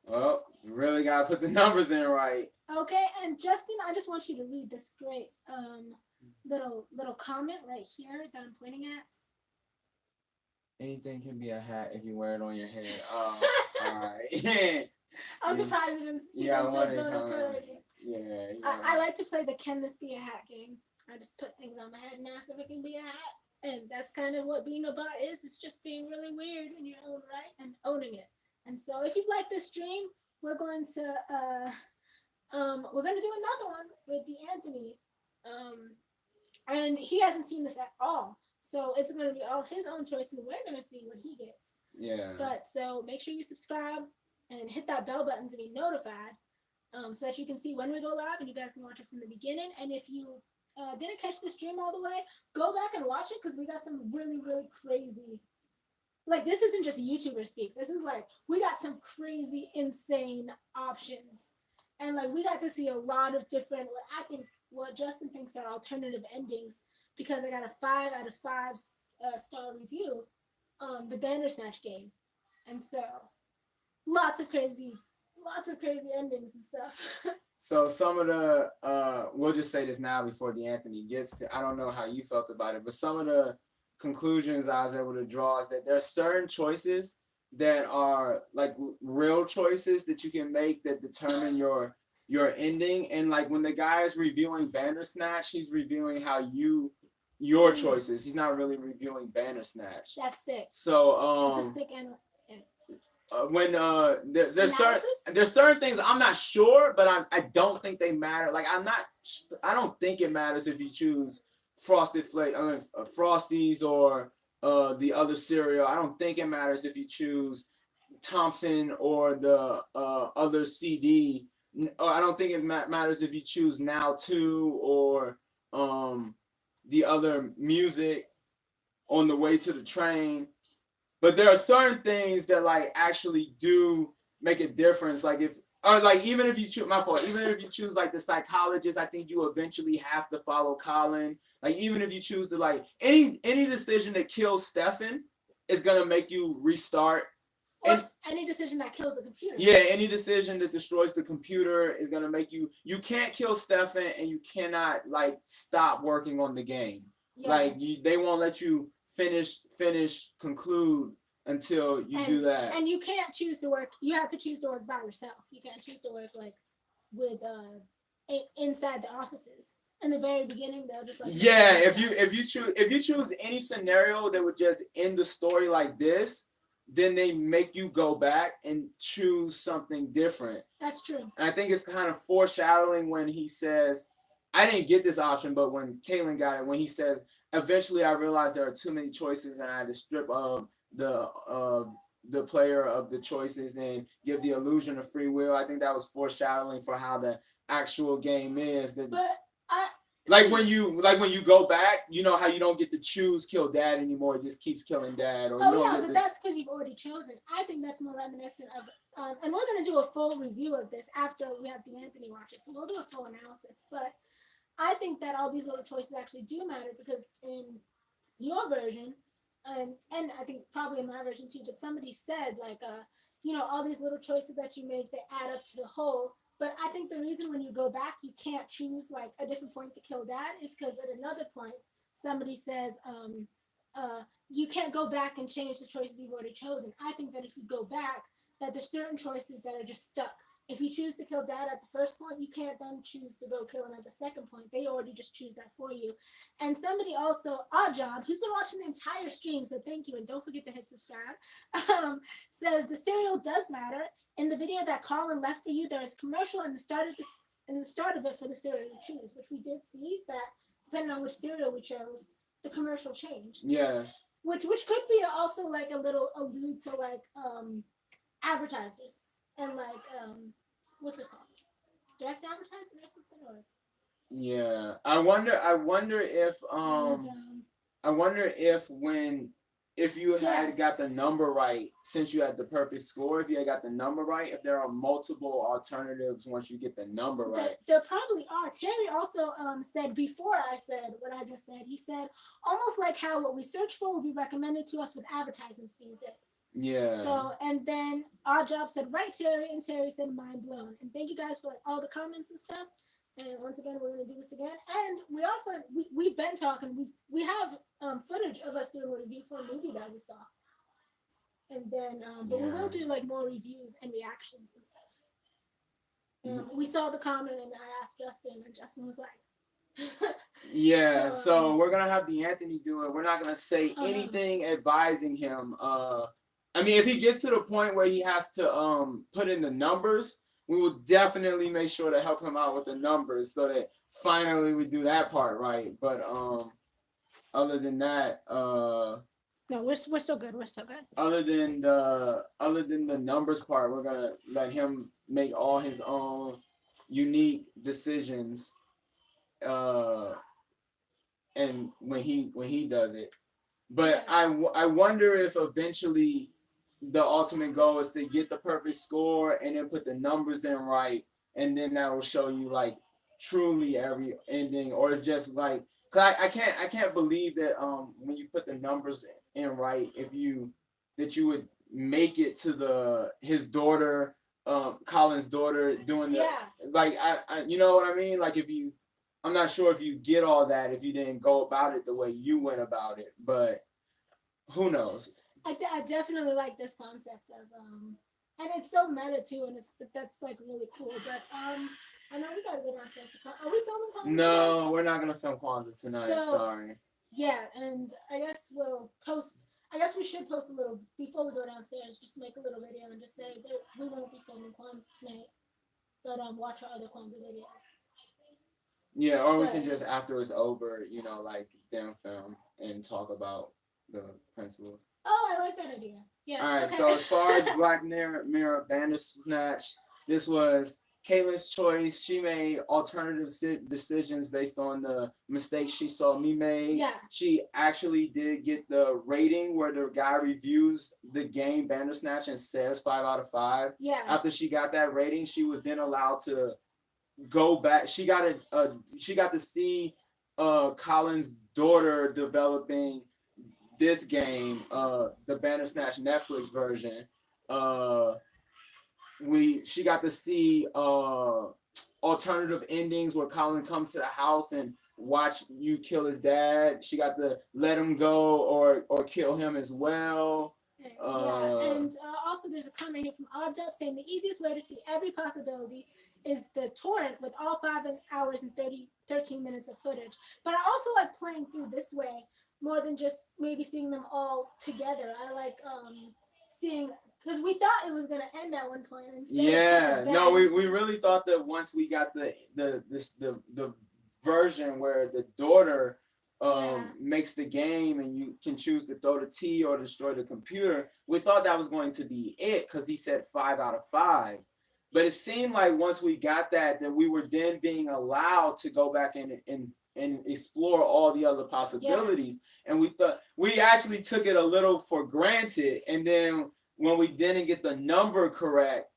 Well, you really gotta put the numbers in right. Okay, and Justin, I just want you to read this great little comment right here that I'm pointing at. Anything can be a hat if you wear it on your head. Oh, all right. I'm surprised it didn't occur. Yeah. I like to play the can this be a hat game. I just put things on my head and ask if it can be a hat. And that's kind of what being a bot is. It's just being really weird in your own right and owning it. And so if you like this stream, we're going to do another one with D'Anthony. And he hasn't seen this at all. So it's going to be all his own choices. We're going to see what he gets. Yeah. But so make sure you subscribe and hit that bell button to be notified, so that you can see when we go live and you guys can watch it from the beginning. And if you didn't catch the stream all the way, go back and watch it because we got some really, really crazy. Like, this isn't just YouTuber speak. This is like, we got some crazy, insane options. And like, we got to see a lot of different, what Justin thinks are alternative endings, because I got a 5 out of 5 star review on the Bandersnatch game. And so, lots of crazy endings and stuff. So some of the, we'll just say this now before D'Anthony gets to, I don't know how you felt about it, but some of the conclusions I was able to draw is that there are certain choices that are like real choices that you can make that determine your ending. And like when the guy is reviewing Bandersnatch, he's reviewing how your choices. He's not really reviewing Bandersnatch. That's sick. So it's a sick end. When there's certain things I'm not sure, but I don't think they matter. Like I don't think it matters if you choose Frosties or the other cereal. I don't think it matters if you choose Thompson or the other CD I don't think it matters if you choose Now 2 or the other music on the way to the train. But there are certain things that like actually do make a difference. Like even if you choose even if you choose like the psychologist, I think you eventually have to follow Colin. Like even if you choose to like any decision that kills Stefan is gonna make you restart. Or any decision that kills the computer. Yeah, any decision that destroys the computer is gonna make you. You can't kill Stefan, and you cannot like stop working on the game. Yeah. Like they won't let you conclude until you do that. And you can't choose to work. You have to choose to work by yourself. You can't choose to work like with inside the offices. In the very beginning, they'll just like if you choose any scenario that would just end the story like this, then they make you go back and choose something different. That's true. And I think it's kind of foreshadowing when he says, I didn't get this option, but when Caitlyn got it, when he says, eventually I realized there are too many choices and I had to strip the player of the choices and give the illusion of free will. I think that was foreshadowing for how the actual game is. When you go back, you know how you don't get to choose kill dad anymore. It just keeps killing dad. Or that's because you've already chosen. I think that's more reminiscent of, and we're gonna do a full review of this after we have D'Anthony watch it. So we'll do a full analysis. But I think that all these little choices actually do matter because in your version, and I think probably in my version too, but somebody said like all these little choices that you make, they add up to the whole. But I think the reason when you go back, you can't choose like a different point to kill dad is because at another point, somebody says, you can't go back and change the choices you've already chosen. I think that if you go back, that there's certain choices that are just stuck. If you choose to kill dad at the first point, you can't then choose to go kill him at the second point. They already just choose that for you. And somebody also, Oddjob, who's been watching the entire stream, so thank you, and don't forget to hit subscribe, says the cereal does matter. In the video that Colin left for you, there is a commercial in the start of it for the cereal you choose, which we did see that depending on which cereal we chose, the commercial changed. Yes. Which could be also like a little allude to like advertisers and like what's it called? Direct advertising or something, or yeah. I wonder if you had got the number right, since you had the perfect score, if you had got the number right, if there are multiple alternatives once you get the number right. There probably are. Terry also said, before I said what I just said, he said, almost like how what we search for will be recommended to us with advertisements these days. Yeah. So, and then Oddjob said, right, Terry, and Terry said, mind blown. And thank you guys for like all the comments and stuff. And once again, we're going to do this again. And we've been talking. We have footage of us doing a review for a movie that we saw. And then, but we will do like more reviews and reactions and stuff. We saw the comment and I asked Justin, and Justin was like, yeah, so we're going to have D'Anthony do it. We're not going to say anything advising him. I mean, if he gets to the point where he has to put in the numbers, we will definitely make sure to help him out with the numbers so that finally we do that part right. But other than that, no, we're still good. We're still good. Other than the numbers part, we're gonna let him make all his own unique decisions. And when he does it, but I wonder if eventually the ultimate goal is to get the perfect score and then put the numbers in right, and then that will show you like truly every ending, or it's just like, cause I can't believe that when you put the numbers in right, that you would make it to his daughter, Colin's daughter doing the like I you know what I mean, like I'm not sure if you get all that if you didn't go about it the way you went about it, but who knows. I definitely like this concept of and it's so meta too, and that's like really cool. But I know we gotta go downstairs. Are we filming Kwanzaa? No, tonight? We're not gonna film Kwanzaa tonight. Sorry. Yeah, and I guess we'll post. I guess we should post a little before we go downstairs. Just make a little video and just say that we won't be filming Kwanzaa tonight, but watch our other Kwanzaa videos. Yeah, or we can just after it's over, like then film and talk about the principles. Oh, I like that idea. Yeah. All right. Okay. So as far as Black Mirror Bandersnatch, this was Caitlyn's choice. She made alternative decisions based on the mistakes she saw me make. Yeah. She actually did get the rating where the guy reviews the game Bandersnatch and says 5 out of 5. Yeah. After she got that rating, she was then allowed to go back. She got to see Colin's daughter developing this game, the Bandersnatch Netflix version. She got to see alternative endings where Colin comes to the house and watch you kill his dad. She got to let him go or kill him as well. And also there's a comment here from Oddjob saying the easiest way to see every possibility is the torrent with all 5 hours and 13 minutes of footage. But I also like playing through this way more than just maybe seeing them all together. I like seeing, because we thought it was gonna end at one point. Yeah, no, we really thought that once we got the version where the daughter makes the game and you can choose to throw the T or destroy the computer, we thought that was going to be it because he said 5 out of 5. But it seemed like once we got that we were then being allowed to go back and explore all the other possibilities. And we actually took it a little for granted. And then when we didn't get the number correct,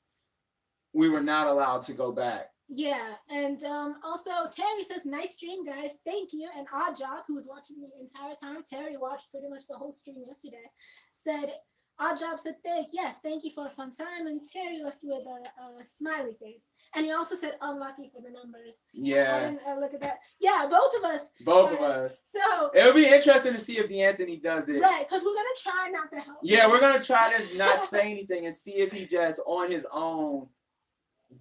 we were not allowed to go back. Yeah, and also Terry says, nice stream, guys. Thank you. And Oddjob, who was watching the entire time, Terry watched pretty much the whole stream yesterday, said, Oddjob said, thank you for a fun time. And Terry left with a smiley face. And he also said, unlucky for the numbers. Yeah. I didn't look at that. Yeah, both of us. So it'll be interesting to see if D'Anthony does it. Right, because we're going to try not to help. Yeah, we're going to try to not say anything and see if he just on his own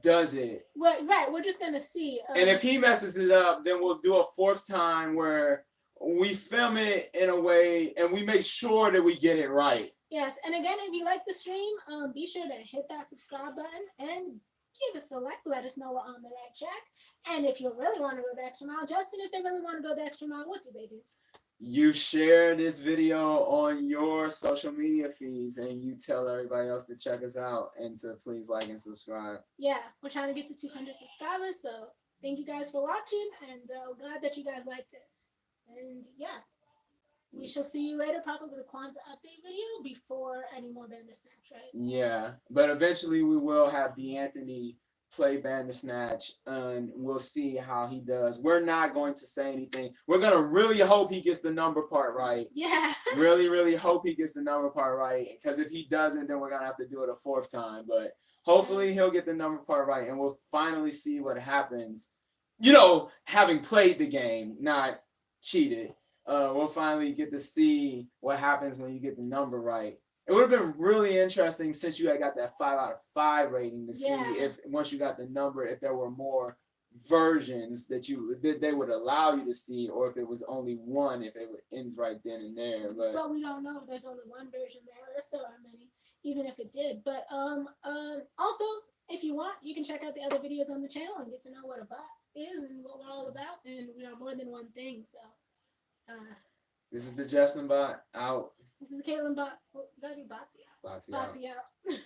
does it. Right, we're just going to see. And if he messes it up, then we'll do a 4th time where we film it in a way and we make sure that we get it right. Yes, and again, if you like the stream, be sure to hit that subscribe button and give us a like. Let us know we're on the right track. And if you really want to go the extra mile, Justin, if they really want to go the extra mile, what do they do? You share this video on your social media feeds and you tell everybody else to check us out and to please like and subscribe. Yeah, we're trying to get to 200 subscribers, so thank you guys for watching, and glad that you guys liked it. And yeah, we shall see you later, probably with a Kwanzaa update video before any more Bandersnatch, right? Yeah, but eventually we will have D'Anthony play Bandersnatch and we'll see how he does. We're not going to say anything. We're going to really hope he gets the number part right. Yeah. really, really hope he gets the number part right, because if he doesn't, then we're going to have to do it a 4th time. But hopefully he'll get the number part right and we'll finally see what happens. You know, having played the game, not cheated. We'll finally get to see what happens when you get the number right. It would have been really interesting since you had got that 5 out of 5 rating to see if once you got the number, if there were more versions that they would allow you to see, or if it was only one, if it ends right then and there. But we don't know if there's only one version there, or if there are many, even if it did. But also, if you want, you can check out the other videos on the channel and get to know what a bot is and what we're all about. And we are more than one thing, so. This is the JustinBot out. This is the CaitlynBot. Well, gotta be Botsy out. Botsy out.